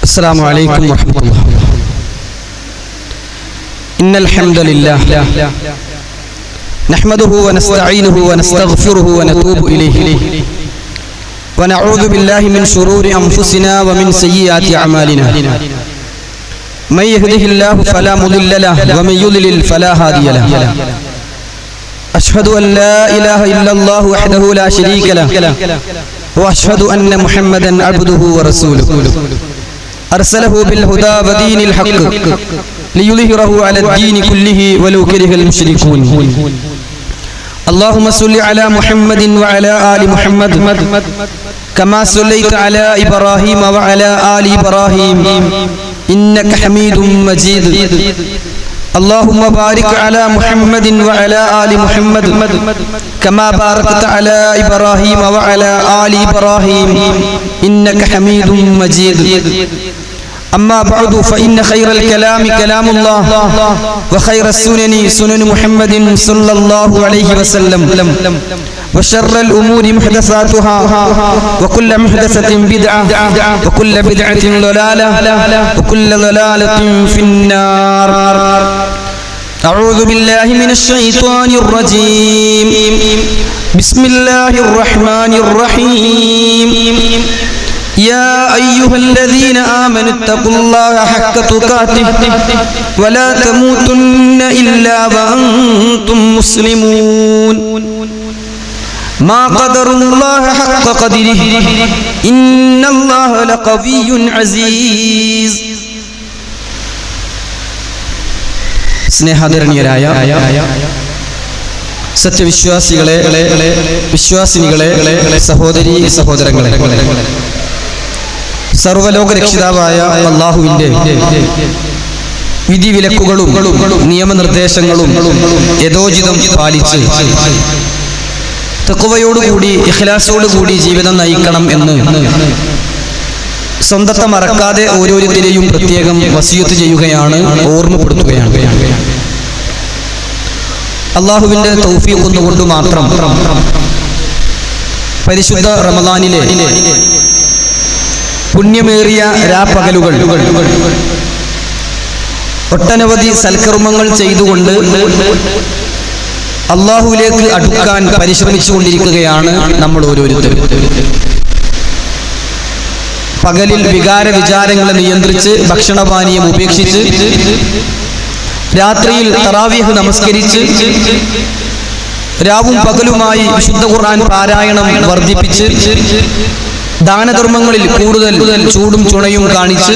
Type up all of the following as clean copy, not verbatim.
السلام عليكم ورحمة الله. إن الحمد لله نحمده ونستعينه ونستغفره ونتوب إليه ونعوذ بالله من شرور أنفسنا ومن سيئات أعمالنا. من يهده الله فلا مضل له ومن يضلل فلا هادي له. أشهد أن لا إله إلا الله وحده لا شريك له وأشهد أن محمدا عبده ورسوله أرسله بالهدى ودين الحق ليظهره على الدين كله ولو كره المشركون. اللهم صل على محمد وعلى آل محمد كما صليت على إبراهيم وعلى آل إبراهيم إنك حميد مجيد. اللهم بارك على محمد وعلى آل محمد كما باركت على إبراهيم وعلى آل إبراهيم إنك حميد مجيد. أما بعد فإن خير الكلام كلام الله وخير السنن سنن محمد صلى الله عليه وسلم وشر الأمور محدثاتها وكل محدثة بدعة وكل بدعة ضلالة وكل ضلالة في النار. أعوذ بالله من الشيطان الرجيم. بسم الله الرحمن الرحيم. يا أيها الذين آمنوا اتقوا الله حق تقاته ولا تموتن إلا وأنتم مسلمون. ما قدر الله حق قدره إن الله لقوي عزيز. സ്നേഹാദരണീയരായ സത്യവിശ്വാസികളെ, വിശ്വാസിനികളെ, സഹോദരീ സഹോദരങ്ങളെ, സർവ്വലോക രക്ഷിതാവായ അല്ലാഹുവിന്റെ വിധിവിലക്കുകളും നിയമനിർദ്ദേശങ്ങളും യഥോചിതം പാലിച്ച് തഖ്വയോടുകൂടി ഇഖ്ലാസോടുകൂടി ജീവിതം നയിക്കണം എന്ന് സ്വന്തത്തെ മറക്കാതെ ഓരോരുത്തരെയും പ്രത്യേകം വസിയത്ത് ചെയ്യുകയാണ്, ഓർമ്മപ്പെടുത്തുകയാണ്. അല്ലാഹുവിന്റെ തൗഫീഖ് ഒന്നുകൊണ്ട് മാത്രം പരിശുദ്ധ റമദാനിലെ പുണ്യമേറിയ രാപ്പകലുകൾ ഒട്ടനവധി സൽക്കർമ്മങ്ങൾ ചെയ്തുകൊണ്ട് അല്ലാഹുവിലേക്ക് അടുക്കാൻ പരിശ്രമിച്ചുകൊണ്ടിരിക്കുകയാണ് നമ്മൾ ഓരോരുത്തരും. പകലിൽ വികാര വിചാരങ്ങളെ നിയന്ത്രിച്ച് ഭക്ഷണപാനീയം ഉപേക്ഷിച്ച് രാത്രിയിൽ തറാവീഹ് നമസ്കരിച്ച് രാവും പകലുമായി വിശുദ്ധ ഖുർആൻ പാരായണം വർദ്ധിപ്പിച്ച് ദാനധർമ്മങ്ങളിൽ കൂടുതൽ ചൂടും ചുണയും കാണിച്ച്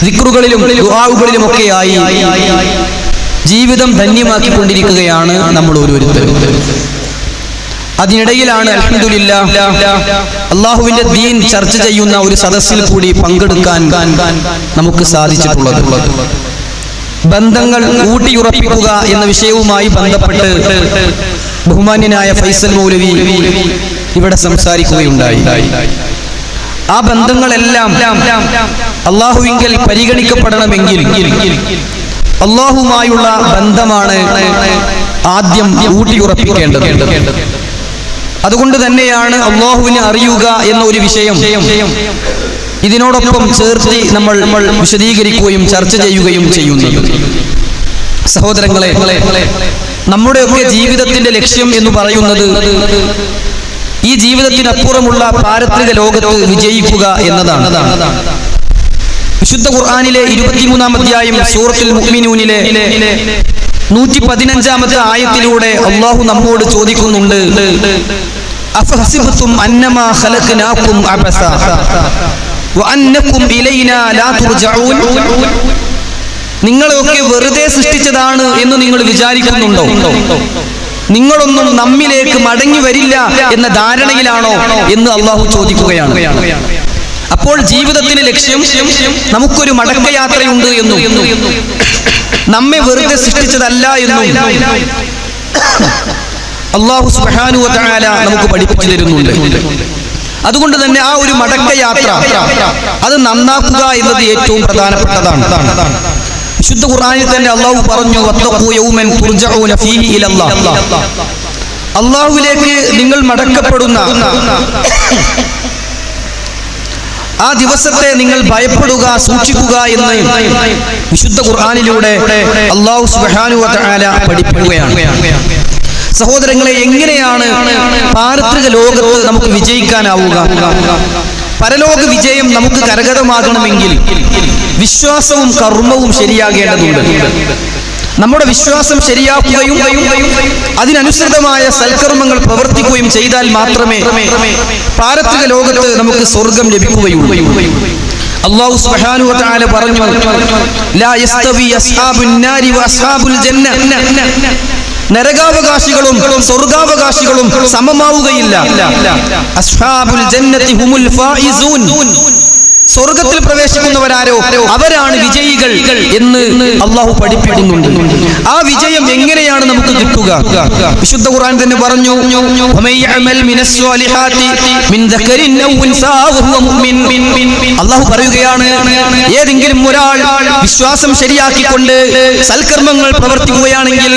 ദിക്റുകളിലും ദുആകളിലുമൊക്കെയായി ജീവിതം ധന്യമാക്കിക്കൊണ്ടിരിക്കുകയാണ് നമ്മൾ ഓരോരുത്തരും. അതിനിടയിലാണ് അൽഹംദുലില്ലാഹ് അല്ലാഹുവിന്റെ ദീൻ ചർച്ച ചെയ്യുന്ന ഒരു സദസ്സിൽ കൂടി പങ്കെടുക്കാൻ നമുക്ക് സാധിച്ചിട്ടുള്ളത്. ബന്ധങ്ങൾ ഊട്ടിയുറപ്പിക്കുക എന്ന വിഷയവുമായി ബന്ധപ്പെട്ട് ബഹുമാന്യനായ ഫൈസൽ മൗലവി ഇവിടെ സംസാരിക്കുകയുണ്ടായി. ആ ബന്ധങ്ങളെല്ലാം അല്ലാഹുവിങ്കൽ പരിഗണിക്കപ്പെടണമെങ്കിൽ അല്ലാഹുമായുള്ള ബന്ധമാണ് ആദ്യം ഊട്ടിയുറപ്പിക്കേണ്ടത്. അതുകൊണ്ട് തന്നെയാണ് അല്ലാഹുവിനെ അറിയുക എന്ന ഒരു വിഷയം ഇതിനോടൊപ്പം ചേർത്ത് നമ്മൾ വിശദീകരിക്കുകയും ചർച്ച ചെയ്യുകയും ചെയ്യുന്നത്. സഹോദരങ്ങളെ, നമ്മുടെയൊക്കെ ജീവിതത്തിന്റെ ലക്ഷ്യം എന്ന് പറയുന്നത് ഈ ജീവിതത്തിനപ്പുറമുള്ള പാരത്രിക ലോകത്ത് വിജയിക്കുക എന്നതാണ്. വിശുദ്ധ ഖുർആനിലെ 23-ാം അധ്യായം സൂറത്തുൽ മുഅ്മിനൂനിലെ 115-ാമത്തെ ആയത്തിലൂടെ അല്ലാഹു നമ്മോട് ചോദിക്കുന്നുണ്ട്, അഫഹസിബതും അന്നമാ ഖലഖനാകും അബസ വഅന്നകും ഇലൈനാ ലാ തുർജഊൻ. നിങ്ങളെയൊക്കെ വെറുതെ സൃഷ്ടിച്ചതാണ് എന്ന് നിങ്ങൾ വിചാരിക്കുന്നുണ്ടോ? നിങ്ങളൊന്നും നമ്മിലേക്ക് മടങ്ങി വരില്ല എന്ന ധാരണയിലാണോ എന്ന് അല്ലാഹു ചോദിക്കുകയാണ്. അപ്പോൾ ജീവിതത്തിന്റെ ലക്ഷ്യം നമുക്കൊരു മടക്കയാത്രയുണ്ട് എന്നും നമ്മെ വെറുതെ സൃഷ്ടിച്ചതല്ല എന്നും അല്ലാഹു സുബ്ഹാനഹു വ തആല നമുക്ക് പഠിപ്പിച്ചു തരുന്നുണ്ട്. അതുകൊണ്ട് തന്നെ ആ ഒരു മടക്കയാത്ര അത് നന്നാക്കുക എന്നത് ഏറ്റവും പ്രധാനപ്പെട്ടതാണ്. വിശുദ്ധ ഖുർആനിൽ തന്നെ അല്ലാഹു പറഞ്ഞു, വത്തഖൂ യൗമൻ തുർജഊന ഫീഹി ഇലല്ലാഹ്. അല്ലാഹുവിലേക്ക് നിങ്ങൾ മടക്കപ്പെടുന്ന ആ ദിവസത്തെ നിങ്ങൾ ഭയപ്പെടുക, സൂക്ഷിക്കുക എന്ന് വിശുദ്ധ ഖുർആനിലൂടെ അല്ലാഹു സുബ്ഹാനഹു വ തആല പഠിപ്പിക്കുകയാണ്. സഹോദരങ്ങളെ, എങ്ങനെയാണ് പാരത്രിക ലോകത്ത് നമുക്ക് വിജയിക്കാനാവുക? പരലോക വിജയം നമുക്ക് കരഗതമാകണമെങ്കിൽ വിശ്വാസവും കർമ്മവും ശരിയാകേണ്ടതുണ്ട്. നമ്മുടെ വിശ്വാസം ശരിയാക്കുകയും അതിനനുസൃതമായ സൽക്കർമ്മങ്ങൾ പ്രവർത്തിക്കുകയും ചെയ്താൽ മാത്രമേ പാരത്രിക ലോകത്ത് നമുക്ക് സ്വർഗം ലഭിക്കുകയുള്ളൂ. അല്ലാഹു സുബ്ഹാനഹു വ തആല പറഞ്ഞു, ലാ യസ്തവി അസ്ഹാബുൻ നാരി വ അസ്ഹാബുൽ ജന്ന. നരകാവകാശികളും സ്വർഗാവകാശികളും സമമാവുകയില്ല. അസ്ഹാബുൽ ജന്നതി ഹുമുൽ ഫായിസൂൻ. സ്വർഗത്തിൽ പ്രവേശിക്കുന്നവരാരോ അവരാണ് വിജയികൾ എന്ന് അല്ലാഹു പഠിപ്പിക്കുന്നുണ്ട്. ആ വിജയം എങ്ങനെയാണ് നമുക്ക് കിട്ടുക? വിശുദ്ധ ഖുർആൻ തന്നെ പറഞ്ഞു, അല്ലാഹു പറയുകയാണ്, ഏതെങ്കിലും ഒരാൾ വിശ്വാസം ശരിയാക്കിക്കൊണ്ട് സൽക്കർമ്മങ്ങൾ പ്രവർത്തിക്കുകയാണെങ്കിൽ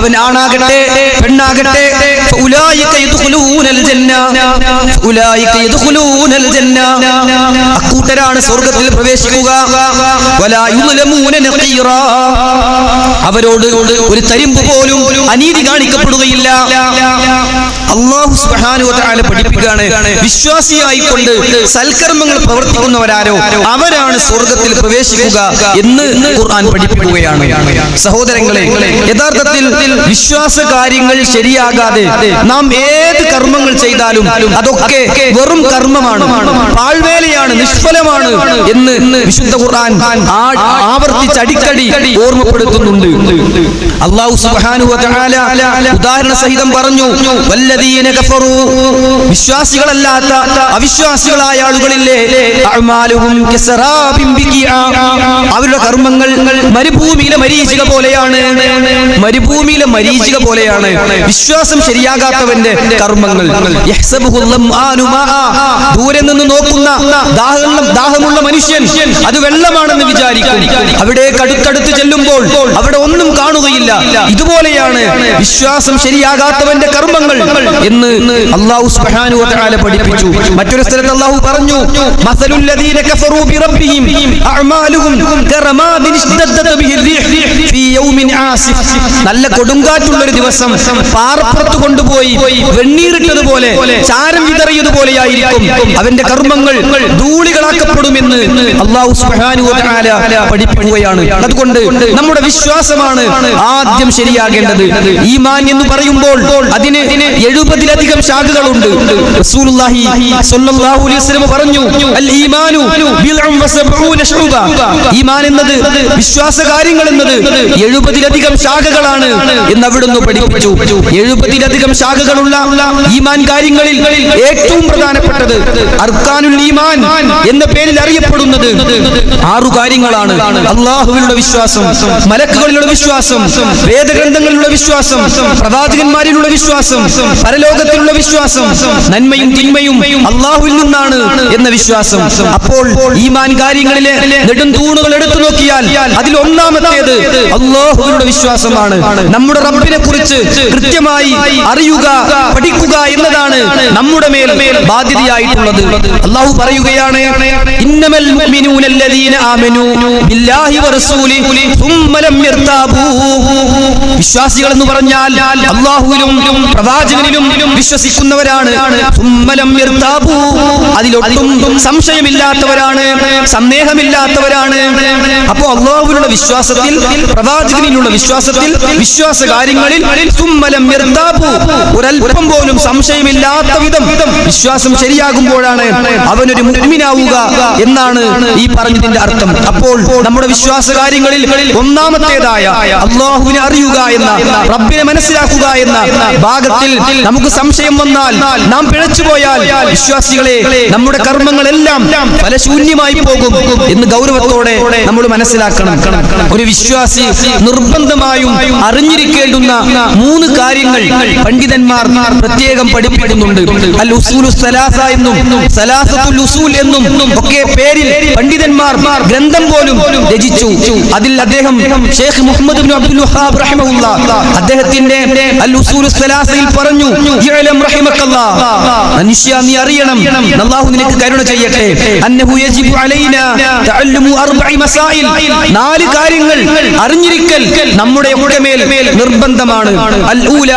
അവൻ ആണാകട്ടെ പെണ്ണാകട്ടെ, ാണ് സ്വർഗത്തിൽ പ്രവേശിക്കുക. അവരോട് ഒരു തരിമ്പ് പോലും അനീതി കാണിക്കപ്പെടുകയില്ല. അല്ലാഹു സുബ്ഹാനഹു വ തആല പഠിപ്പിക്കുകയാണ്, വിശ്വാസിയായിക്കൊണ്ട് സൽക്കർമ്മങ്ങൾ പ്രവർത്തിക്കുന്നവരാരോ അവരാണ് സ്വർഗത്തിൽ പ്രവേശിക്കുക എന്ന് ഖുർആൻ പഠിപ്പിക്കുകയാണ്. സഹോദരങ്ങളെ, യഥാർത്ഥത്തിൽ വിശ്വാസ കാര്യങ്ങൾ ശരിയാകാതെ നാം ഏത് കർമ്മങ്ങൾ ചെയ്താലും അതൊക്കെ വെറും കർമ്മമാണ്, പാഴ്വേലയാണ്, നിഷ്ഫലമാണ് എന്ന് വിശുദ്ധ ഖുർആൻ ആവർത്തിച്ച് അടിക്കടി ഓർമ്മപ്പെടുത്തുന്നുണ്ട്. അല്ലാഹു സുബ്ഹാനഹു വ തആല ഉദാഹരണ സഹിതം പറഞ്ഞു, വല്ലദീന കഫറൂ, വിശ്വാസികളല്ലാത്ത അവിശ്വാസികളായ ആളുകളില്ലേ, അഅ്മാലുഹും കസറാബിൻ ബിഖിആ, അവരുടെ കർമ്മങ്ങൾ മരുഭൂമിയിലെ മരീചിക പോലെയാണ്. മരുഭൂമിയിലെ മരീചിക പോലെയാണ് വിശ്വാസം ശരിയാകാത്തവന്റെ കർമ്മങ്ങൾ. യഹ്സബുഹു ളംആനു മാആ, ദൂരെ നിന്ന് നോക്കുന്ന ദാഹമുള്ള മനുഷ്യൻ അത് വെള്ളമാണെന്ന് വിചാരിക്കും. അവിടെ അടുത്തടുത്ത് ചെല്ലുമ്പോൾ അവിടെ ഒന്നും കാണുകയില്ല. ഇതുപോലെയാണ് വിശ്വാസം ശരിയാകാത്തവന്റെ കർമ്മങ്ങൾ എന്ന് അല്ലാഹു സുബ്ഹാനഹു വ തആല പഠിപ്പിച്ചു. മറ്റൊരു സ്ഥലത്ത് അല്ലാഹു പറഞ്ഞു, മസലുൽ ലദീന കഫറൂ ബിറബ്ബിഹിം അഅ്മാലുഹും കറമാദിൻ ഇസ്തദ്ദത ബിഹി റീഹ് ഫീ യൗമിൻ ആസിഫ്. നല്ല കൊടുങ്കാറ്റുള്ള ഒരു ദിവസം പാറപ്പുറത്ത് കൊണ്ടുപോയി വെണ്ണീറിട്ടതുപോലെ, ചാരം വിതറിയതുപോലെയായിരിക്കും അവന്റെ കർമ്മങ്ങൾ, ധൂളികളാക്കപ്പെടുമെന്ന് അല്ലാഹു സുബ്ഹാനഹു വ തആല പഠിപ്പിക്കുകയാണ്. അതുകൊണ്ട് നമ്മുടെ വിശ്വാസമാണ് ആദ്യം ശരിയാകേണ്ടത്. ഈമാൻ എന്ന് പറയുമ്പോൾ അതിന് 70-ലധികം ശാഖകളുണ്ട്. റസൂലുള്ളാഹി സ്വല്ലല്ലാഹു അലൈഹി വസല്ലം പറഞ്ഞു, അൽ ഈമാനു ബിൽഉം വസബഊന ശുബ. ഈമാൻ എന്നത്, വിശ്വാസ കാര്യങ്ങൾ എന്നത് 70-ലധികം ശാഖകളാണ് എന്ന് അവിടുന്ന് പഠിപ്പിച്ചു. 70-ലധികം ശാഖകളുള്ള ഈമാൻ കാര്യങ്ങളിൽ ഏറ്റവും പ്രധാനപ്പെട്ടത് അർക്കാനുൽ ഈമാൻ എന്ന പേരിൽ അറിയപ്പെടുന്നത് 6 കാര്യങ്ങളാണ്. അല്ലാഹുവിലുള്ള വിശ്വാസം, മലക്കുകളിലുള്ള വിശ്വാസം, വേദഗ്രന്ഥങ്ങളിലുള്ള വിശ്വാസം, പ്രവാചകന്മാരിലുള്ള വിശ്വാസം, പരലോകത്തിലുള്ള വിശ്വാസം, നന്മയും തിന്മയും അല്ലാഹുവിൽ നിന്നാണ് എന്ന വിശ്വാസം. അപ്പോൾ ഈമാൻ കാര്യങ്ങളിലെ നെടുംതൂണുകൾ എടുത്തു നോക്കിയാൽ അതിൽ ഒന്നാമത്തേത് അല്ലാഹുവിലുള്ള വിശ്വാസമാണ്. നമ്മുടെ റബ്ബിനെ കുറിച്ച് കൃത്യമായി അറിയുക, പഠിക്കുക എന്നതാണ് നമ്മുടെ മേൽ ബാധ്യതയായിട്ടുള്ളത്. അല്ലാഹു പറയുകയാണ്, ഇന്നമൽ മുഅ്മിനൂന അല്ലദീന ആമനൂ ബില്ലാഹി വറസൂലിഹി സുമ്മ ലം യർതാബൂ. വിശ്വാസികൾ എന്ന് പറഞ്ഞാൽ അല്ലാഹുവിലും പ്രവാചകനിലും വിശ്വസിക്കുന്നവരാണ്. സുമ്മ ലം യർതാബൂ, അതിലൊട്ടും സംശയമില്ലാത്തവരാണ്, സന്ദേഹമില്ലാത്തവരാണ്. അപ്പോൾ അല്ലാഹുവിലുള്ള വിശ്വാസത്തിൽ, പ്രവാചകനിലുള്ള വിശ്വാസത്തിൽ, വിശ്വാസ കാര്യങ്ങളിൽ സുമ്മ ലം യർതാബൂ, ഒരൽപ്പം പോലും സംശയമില്ലാത്ത വിധം വിശ്വാസം ശരിയാകുമ്പോഴാണ് അവനൊരു മുഅ്മിനാവുക എന്നാണ് ഈ പറഞ്ഞതിന്റെ അർത്ഥം. അപ്പോൾ നമ്മുടെ വിശ്വാസ കാര്യങ്ങളിൽ ഒന്നാമത്തേതായ അല്ലാഹുവിനെ അറിയുക എന്ന, റബ്ബിനെ മനസ്സിലാക്കുക എന്ന ഭാഗത്തിൽ നമുക്ക് സംശയം വന്നാൽ, നാം പിഴച്ചുപോയാൽ, വിശ്വാസികളെ, നമ്മുടെ കർമ്മങ്ങളെല്ലാം ഫലശൂന്യമായി പോകും എന്ന് ഗൗരവത്തോടെ നമ്മൾ മനസ്സിലാക്കണം. ഒരു വിശ്വാസി നിർബന്ധമായും അറിഞ്ഞിരിക്കേണ്ടുന്ന 3 കാര്യങ്ങൾ പണ്ഡിതന്മാർ പ്രത്യേകം പഠിപ്പിക്കുന്നുണ്ട്. അൽ ഉസൂലു സലാസ എന്നും സലാസത്തുൽ ഉസൂൽ എന്നും ഒക്കെ പേരിൽ പണ്ഡിതന്മാർ ഗ്രന്ഥം പോലും രചിച്ചു. അതിൽ അദ്ദേഹം ഷേഖ് മുഹമ്മദ് ഇബ്നു അബ്ദുൽ വഹാബ് റഹിമഹുല്ലാഹ് അദ്ദേഹത്തിന്റെ അൽ ഉസൂലുസ് സലാസയിൽ പറഞ്ഞു, ഇഅലം റഹിമക്കല്ലാഹ്, മനുഷ്യ നീ അറിയണം, അല്ലാഹു നിനക്ക് കരുണ ചെയ്യട്ടെ, അന്നഹു യജിബു അലൈനാ തഅല്ലുമു അർബഇ മസായിൽ, 4 കാര്യങ്ങൾ അറിഞ്ഞിരിക്കൽ നമ്മുടെ മേൽ നിർബന്ധമാണ്. അൽ ഊല,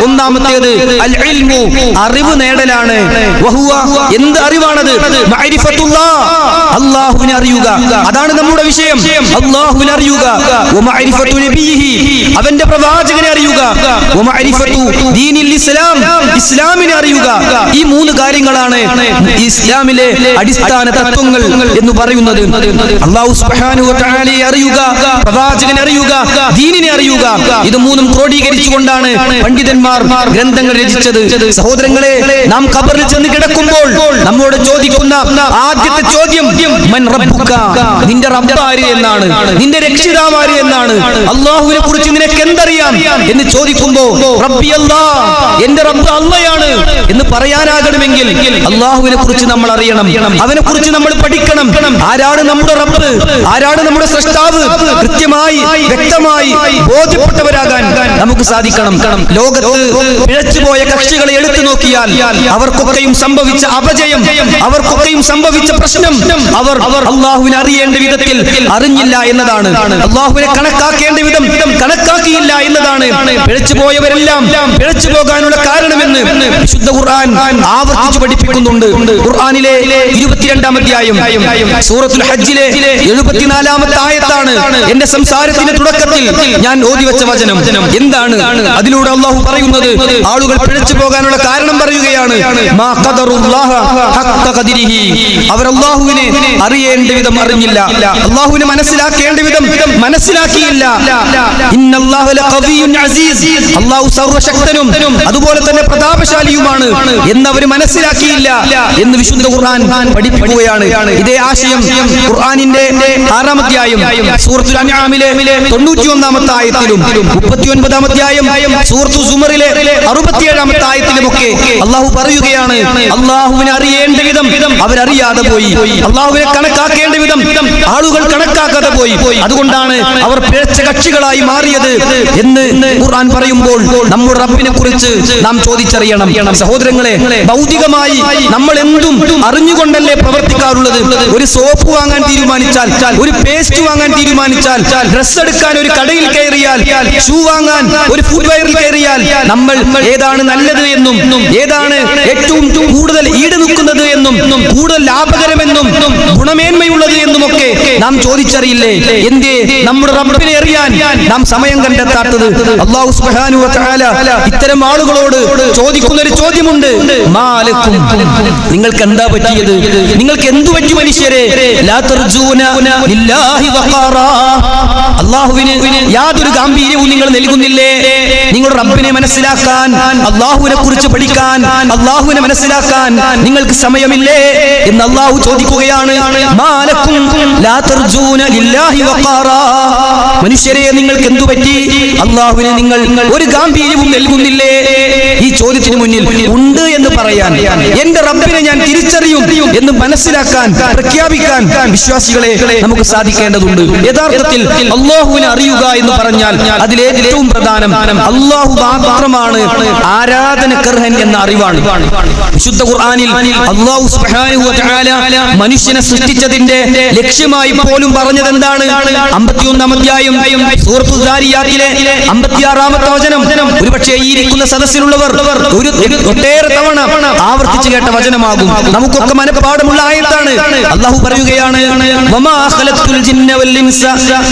ഒന്നാമത്തേത് അൽ ഇൽമു, അറിവ് നേടലാണ്. വഹുവ, എന്ത് അറിവാണത്? മഅരിഫത്തുല്ലാഹ്, അല്ലാഹുവിനെ അറിയുക, അതാണ് നമ്മുടെ വിഷയം. അല്ലാഹുവിനെ അറിയുക. വമഅരിഫത്തു നബിയിഹി, അവന്റെ പ്രവാചകനെ അറിയുക. വമഅരിഫത്തു ദീനിൽ ഇസ്ലാം, ഇസ്ലാമിനെ അറിയുക. ഈ 3 കാര്യങ്ങളാണ് ഇസ്ലാമിലെ അടിസ്ഥാന തത്വങ്ങൾ എന്ന് പറയുന്നത്. അല്ലാഹു സുബ്ഹാനഹു വ തആലയെ അറിയുക, പ്രവാചകനെ അറിയുക, ദീനിനെ അറിയുക. ഇത് 3ഉം ക്രോഡീകരിച്ചുകൊണ്ടാണ് പണ്ഡിതന്മാർ ഗ്രന്ഥങ്ങൾ രചിച്ചത്. സഹോദരങ്ങളെ, നാം ഖബറിൽ ചെന്ന് കിടക്കുമ്പോൾ നമ്മോട് ചോദിക്കുന്ന ആദ്യത്തെ ചോദ്യം മൻ റബ്ബുക, നിന്റെ റബ്ബ് ആര് എന്നാണ്, നിന്റെ രക്ഷിതാവ് ആര് എന്നാണ്, അല്ലാഹുവിനെ കുറിച്ച് നിനക്ക് എന്തറിയാം എന്ന് ചോദിക്കുമ്പോൾ റബ്ബി അല്ലാഹ്, എന്റെ റബ്ബ് അല്ലാഹയാണ് എന്ന് പറയാനാകണമെങ്കിൽ അല്ലാഹുവിനെ കുറിച്ച് നമ്മൾ അറിയണം, അവനെ കുറിച്ച് നമ്മൾ പഠിക്കണം. ആരാണ് നമ്മുടെ റബ്ബ്, ആരാണ് നമ്മുടെ സൃഷ്ടാവ്, കൃത്യമായി വ്യക്തമായി ബോധ്യപ്പെട്ടവരാകാൻ നമുക്ക് സാധിക്കണം. ലോകത്ത് പിഴച്ചുപോയ കക്ഷികളെ എടുത്തു നോക്കിയാൽ അവർക്കൊക്കെയും സംഭവിച്ച അപജയം, അവർക്കൊക്കെയും സംഭവിച്ച പ്രശ്നം അവർ അല്ലാഹുവിനെ അറിയേണ്ട വിധത്തിൽ അറിഞ്ഞില്ല എന്നതാണ്. അല്ലാഹുവിനെ കണക്കാക്കേണ്ട വിധം കണക്കാക്കിയില്ല എന്നതാണ് പിഴച്ചുപോയവരെല്ലാം പിഴച്ചു പോകാനുള്ള കാരണമെന്ന് വിശുദ്ധ ഖുർആൻ ആവർത്തിച്ചു പഠിപ്പിക്കുന്നുണ്ട്. ഖുർആനിലെ 22-ാം അധ്യായം സൂറത്തുൽ ഹജ്ജിലെ 74-ാമത്തെ ആയത്താണ് എന്റെ സംസാരത്തിന്റെ തുടക്കത്തിൽ ഞാൻ ഓതിവെച്ച വചനം. എന്താണ് അതിലൂടെ അല്ലാഹു പറയുന്നത്? ആളുകൾ പിഴച്ചു പോകാനുള്ള കാരണം പറയുകയാണ്. മാ ഖദറുല്ലാഹ ഹഖ്ക ഖദരിഹി, അവർ അല്ലാഹുവിനെ അറിയേണ്ട വിധം അറിഞ്ഞില്ല, അല്ലാഹുവിനെ മനസ്സിലാക്കേണ്ട വിധം മനസ്സിലാക്കിയില്ല. ഇന്നല്ലാഹ ലഖവിയ്യുൻ അസീസ്, അല്ലാഹു സർവശക്തനും അതുപോലെ തന്നെ പ്രതാപശാലിയുമാണ് എന്നവർ മനസ്സിലാക്കിയില്ല എന്ന് വിശുദ്ധ ഖുർആൻ പഠിപ്പിക്കുകയാണ്. ഇതേ ആശയം ഖുർആനിന്റെ 6-ാം അധ്യായം സൂറത്തുൽ അൻആമിലെ 91-ാമത്തെ ആയത്തിലും 39-ാം അധ്യായം സൂറത്തു സുമറിലെ 67-ാമത്തെ ആയത്തിലുമൊക്കെ അല്ലാഹു പറയുകയാണ്, അല്ലാഹുവിനെ അറിയേണ്ട വിധം അവരറിയാതെ പോയി, അല്ലാഹുവിനെ കണക്കാക്കേണ്ട വിധം ആളുകൾ കണക്കാക്കാതെ പോയി, അതുകൊണ്ടാണ് അവർ പിഴച്ച കക്ഷികളായി മാറിയത് എന്ന് ഖുർആൻ പറയുമ്പോൾ നമ്മുടെ റബ്ബിനെ കുറിച്ച് നാം ചോദിച്ചറിയണം. സഹോദരങ്ങളെ, ഭൗതികമായി നമ്മൾ എന്തും അറിഞ്ഞുകൊണ്ടല്ലേ പ്രവർത്തിക്കാറുള്ളത്. ഒരു സോപ്പ് വാങ്ങാൻ തീരുമാനിച്ചാൽ, ഒരു പേസ്റ്റ് വാങ്ങാൻ തീരുമാനിച്ചാൽ, ഡ്രസ് എടുക്കാൻ ഒരു കടയിൽ കയറിയാൽ, ഷൂ വാങ്ങാൻ ഒരു ഫുട്വെയറിൽ കയറിയാൽ നമ്മൾ ഏതാണ് നല്ലത് എന്നും ഏതാണ് ഏറ്റവും കൂടുതൽ ഈട് നിൽക്കുന്നത് എന്നും കൂടുതൽ ലാഭകരമെന്നും ഗുണമേന്മയുള്ളത് എന്നുമൊക്കെ നാം ചോദിച്ചറിയില്ലേ? എന്തേ നമ്മുടെ റബ്ബിനെ അറിയാൻ നാം സമയം കണ്ടെത്താത്തത്? അല്ലാഹു സുബ്ഹാനഹു വ തആല ഇത്തരം ആളുകളോട് ചോദിക്കുന്ന ഒരു ചോദ്യമുണ്ട്. മാലക്കും, നിങ്ങൾക്ക് എന്താ പറ്റിയത്? നിങ്ങൾക്ക് എന്തു പറ്റി മനുഷ്യരെ? ലാ തർജൂന ലില്ലാഹി വഖാറാ, അല്ലാഹുവിന് യാതൊരു ഗാംഭീര്യവും നിങ്ങൾ നൽകുന്നില്ലേ? നിങ്ങളുടെ റബ്ബിനെ മനസ്സിലാക്കാൻ, അല്ലാഹുവിനെ കുറിച്ച് പഠിക്കാൻ, അല്ലാഹുവിനെ മനസ്സിലാക്കാൻ നിങ്ങൾക്ക് സമയമില്ലേ എന്ന് അല്ലാഹു ചോദിക്കുകയാണ്. മാലക്കും ലാ തർജൂന ലില്ലാഹി വഖാറാ, മനുഷ്യരെ നിങ്ങൾക്ക് എന്തു പറ്റി? അല്ലാഹുവിനെ നിങ്ങൾ ഒരു ഗാംഭീര്യവും നൽകുന്നില്ലേ? ഈ ചോദ്യത്തിന് മുന്നിൽ ഉണ്ട് എന്ന് പറയാൻ, എന്റെ റബ്ബിനെ ഞാൻ തിരിച്ചറിയും എന്ന് മനസ്സിലാക്കാൻ, പ്രഖ്യാപിക്കാൻ വിശ്വാസികളെ നമുക്ക് സാധിക്കേണ്ടതുണ്ട്. യഥാർത്ഥത്തിൽ അല്ലാഹുവിനെ അറിയുക എന്ന് പറഞ്ഞാൽ അതിലേറ്റവും പ്രധാനം അല്ലാഹു മാത്രമാണ് ആരാധനക്കർഹൻ എന്ന അറിവാണ്. വിശുദ്ധ ഖുർആനിൽ അല്ലാഹു സുബ്ഹാനഹു വ തആല മനുഷ്യനെ സൃഷ്ടിച്ചതിന്റെ ലക്ഷ്യമായി പോലും പറഞ്ഞത് എന്താണ്? 51-ാം അധ്യായം സൂറത്തുൽ ദാരിയാത്തിലെ 56-ാമത്തെ വചനം ഒരുപക്ഷേ ഈ ഇരിക്കുന്ന സദസ്സിലുള്ളവർ ഒട്ടേറെ തവണ ആവർത്തിച്ചു കേട്ട വചനമാകും. നമുക്കൊക്കെ മനഃപാഠമുള്ള ആയത്താണ്. അല്ലാഹു പറയുകയാണ്, വമാ ഖലഖ്തുൽ ജിന്ന വൽ ഇൻസ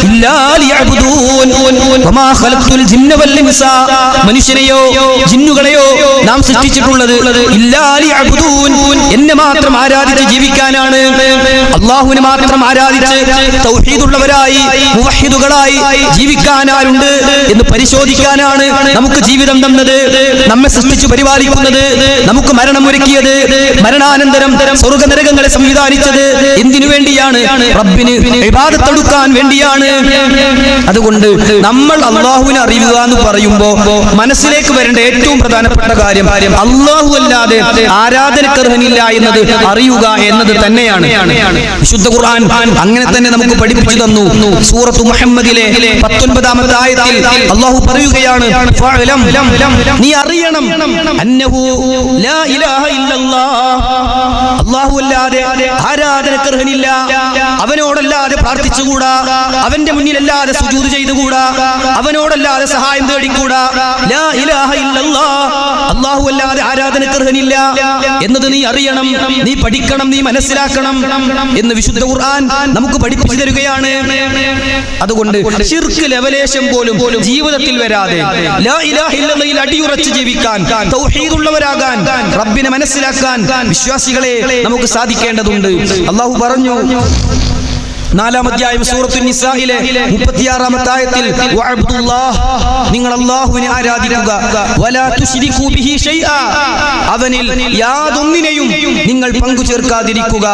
ഇല്ലാ ലിയഅ്ബുദൂൻ, വമാ ഖലഖ്തുൽ ജിന്ന വൽ ഇൻസ, മനുഷ്യനെയോ ജിന്നുകളെയോ നാം സൃഷ്ടിച്ചിട്ടുള്ളത് ഇല്ലാ ലിയഅ്ബുദൂൻ, എന്നെ മാത്രം ആരാധിച്ച് ജീവിക്കാനാണ്, അല്ലാഹുവിനെ മാത്രം ആരാധിച്ച് ആരാധിച്ച് തൗഹീദുള്ളവരായി മുവഹിദുകളായി ജീവിക്കാൻ ആരുണ്ട് എന്ന് പരിശോധിക്കാനാണ് നമുക്ക് ജീവിതം തന്നത്, നമ്മെ സൃഷ്ടിച്ചു പരിപാലിക്കുന്നത്, നമുക്ക് മരണം ഒരുക്കിയത്, മരണാനന്തരം സ്വർഗ്ഗനരകങ്ങളെ സംവിധാനിച്ചത് എന്തിനു വേണ്ടിയാണ്? റബ്ബിന് ഇബാദത്ത് എടുക്കാൻ വേണ്ടിയാണ്. അതുകൊണ്ട് നമ്മൾ അല്ലാഹുവിനെ അറിയുക എന്ന് പറയുമ്പോൾ മനസ്സിലേക്ക് വരേണ്ട ഏറ്റവും പ്രധാനപ്പെട്ട കാര്യം അല്ലാഹു അല്ലാതെ ആരാധനക്ക് അർഹനില്ല എന്നത് അറിയുക എന്നത് തന്നെയാണ്. വിശുദ്ധ ഖുർആൻ അങ്ങനെ തന്നെ നമുക്ക് പഠിപ്പിച്ചു തന്നു. സൂറത്തു മുഹമ്മദിലെ 19-ാമത്തെ ആയത്തിൽ അല്ലാഹു പറയുകയാണ്, ഫഅലം, നീ അറിയണം, അന്നഹു ലാ ഇലാഹ ഇല്ലല്ലാഹ്, അല്ലാഹു അല്ലാതെ ആരാധനക്ക് അർഹനില്ല, അവനോടല്ലാതെ പ്രാർത്ഥിച്ചുകൂടാ, അവന്റെ മുന്നിലല്ലാതെ സുജൂദ് ചെയ്തുകൂടാ, അവനോടല്ലാതെ സഹായം തേടിക്കൂടാ. ലാ ഇലാഹ ഇല്ലല്ലാഹ്, അല്ലാഹു അല്ലാതെ ആരാധനക്ക് അർഹനില്ല എന്നത് നീ അറിയണം, നീ പഠിക്കണം, നീ മനസ്സിലാക്കണം എന്ന് വിശുദ്ധ ഖുർആൻ നമുക്ക് പഠിപ്പിച്ചു തരികയാണ്. അതുകൊണ്ട് ശിർക്ക് ലെവലേശം പോലും ജീവിതത്തിൽ വരാതെ ലാ ഇലാഹ ഇല്ലല്ലാഹയിൽ അടിയുറച്ച് ജീവിക്കാൻ, തൗഹീദുള്ളവരാകാൻ, റബ്ബിനെ മനസ്സിലാക്കാൻ വിശ്വാസികളെ നമുക്ക് സാധിക്കേണ്ടതുണ്ട്. അല്ലാഹു പറഞ്ഞു 4-ാം അധ്യായം സൂറത്തുൻ നിസായിലെ 36-ാമത്തെ ആയത്തിൽ, വഅബ്ദുല്ലാഹ്, നിങ്ങൾ അല്ലാഹുവിനെ ആരാധിക്കുക, വലാ തുശ്രികൂ ബിഹി ഷൈആ, അവനിൽ യാതൊന്നിനെയും നിങ്ങൾ പങ്കു ചേർക്കാതിരിക്കുക.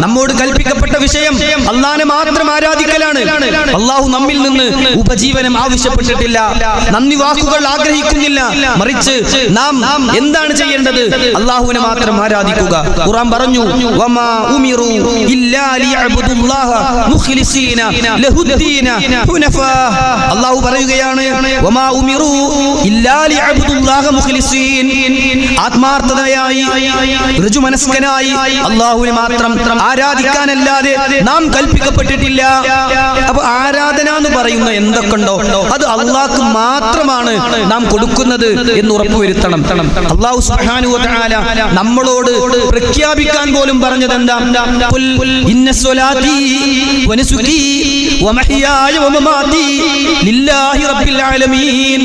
നമ്മോട് കൽപ്പിക്കപ്പെട്ട വിഷയം അല്ലാഹുവിനെ മാത്രം ആരാധിക്കലാണ്. അല്ലാഹു നമ്മിൽ നിന്ന് ഉപജീവനം ആവശ്യപ്പെട്ടിട്ടില്ല, നന്ദി വാക്കുകൾ ആഗ്രഹിക്കുന്നില്ല. മറിച്ച് നാം എന്താണ് ചെയ്യേണ്ടത്? അല്ലാഹുവിനെ മാത്രം ആരാധിക്കുക. ഖുർആൻ പറഞ്ഞു, വമാ ഉമിറു ഇല്ലാ ലിയഅബ്ദുല്ലാഹ മുഖ്ലിസീന ലഹുദ്ദീന ഹുനഫാ. അല്ലാഹു പറയുകയാണ്, വമാ ഉമിറു ഇല്ലാ ലിയഅബ്ദുല്ലാഹ മുഖ്ലിസീൻ, ആത്മാർത്ഥതയായി ഋജുമനസ്കനായി അല്ലാഹുവിനെ മാത്രം ആരാധിക്കാനല്ലാതെ നാം കൽപ്പിക്കപ്പെട്ടിട്ടില്ല. അപ്പോൾ ആരാധന എന്ന് പറയുന്ന എന്തൊക്കെയുണ്ടോ അത് അല്ലാഹ്ക്ക് മാത്രമാണ് നാം കൊടുക്കുന്നത് എന്ന് ഉറപ്പുവരുത്തണം. അല്ലാഹു സുബ്ഹാനഹു വ തആല നമ്മളോട് പ്രഖ്യാപിക്കാൻ പോലും പറഞ്ഞത് എന്താ? ഖുൽ ഇന്ന സ്വലാത്തി വനുസുകി വമഹ്യായ വമമാതി ലില്ലാഹി റബ്ബിൽ ആലമീൻ.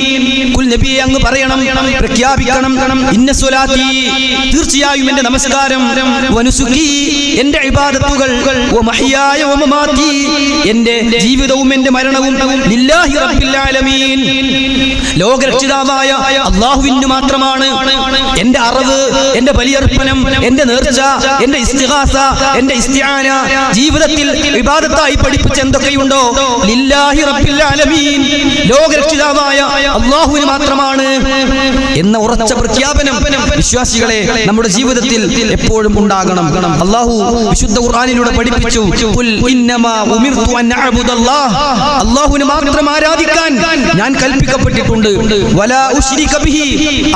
ഖുൽ നബിയെ അങ്ങ് പറയണം, പ്രഖ്യാപിക്കണം, ഇന്ന സ്വലാത്തി, തീർച്ചയായും എൻ്റെ നമസ്കാരം, വനുസുകി, എൻ്റെ ഇബാദത്തുകൾ, വമഹ്യായ വമമാതി, എൻ്റെ ജീവിതവും എൻ്റെ മരണവും, ലില്ലാഹി റബ്ബിൽ ആലമീൻ, ലോകരക്ഷിതാവായ അല്ലാഹുവിന് മാത്രമാണ്. എൻ്റെ അറിവ്, എൻ്റെ ബലിയർപ്പണം, എൻ്റെ നേർച്ച, എൻ്റെ ഇസ്തിഗാസ, എൻ്റെ ഇസ്തിആന, ജീവിതത്തിൽ ഇബാദത്തായി പഠിപ്പിച്ച എന്തൊക്കെയുണ്ടോ ലില്ലാഹി റബ്ബിൽ ആലമീൻ, ലോകരക്ഷിതാവായ അല്ലാഹുവിന് മാത്രമാണ് എന്ന ഉറച്ച പ്രഖ്യാപനം വിശ്വാസികളെ നമ്മുടെ ജീവിതത്തിൽ എപ്പോഴും ഉണ്ടാകണം. അല്ലാഹു വിശുദ്ധ ഖുർആനിലൂടെ പഠിപ്പിച്ചു, ഖുൽ ഇന്നമാ ഉമിർതു അൻ അഅ്ബുദല്ലാഹ്, അല്ലാഹുവിനെ മാത്രം ആരാധിക്കാൻ ഞാൻ കൽപ്പിക്കപ്പെട്ടിട്ടുണ്ട്. വലാ ഉശ്രിക ബിഹി,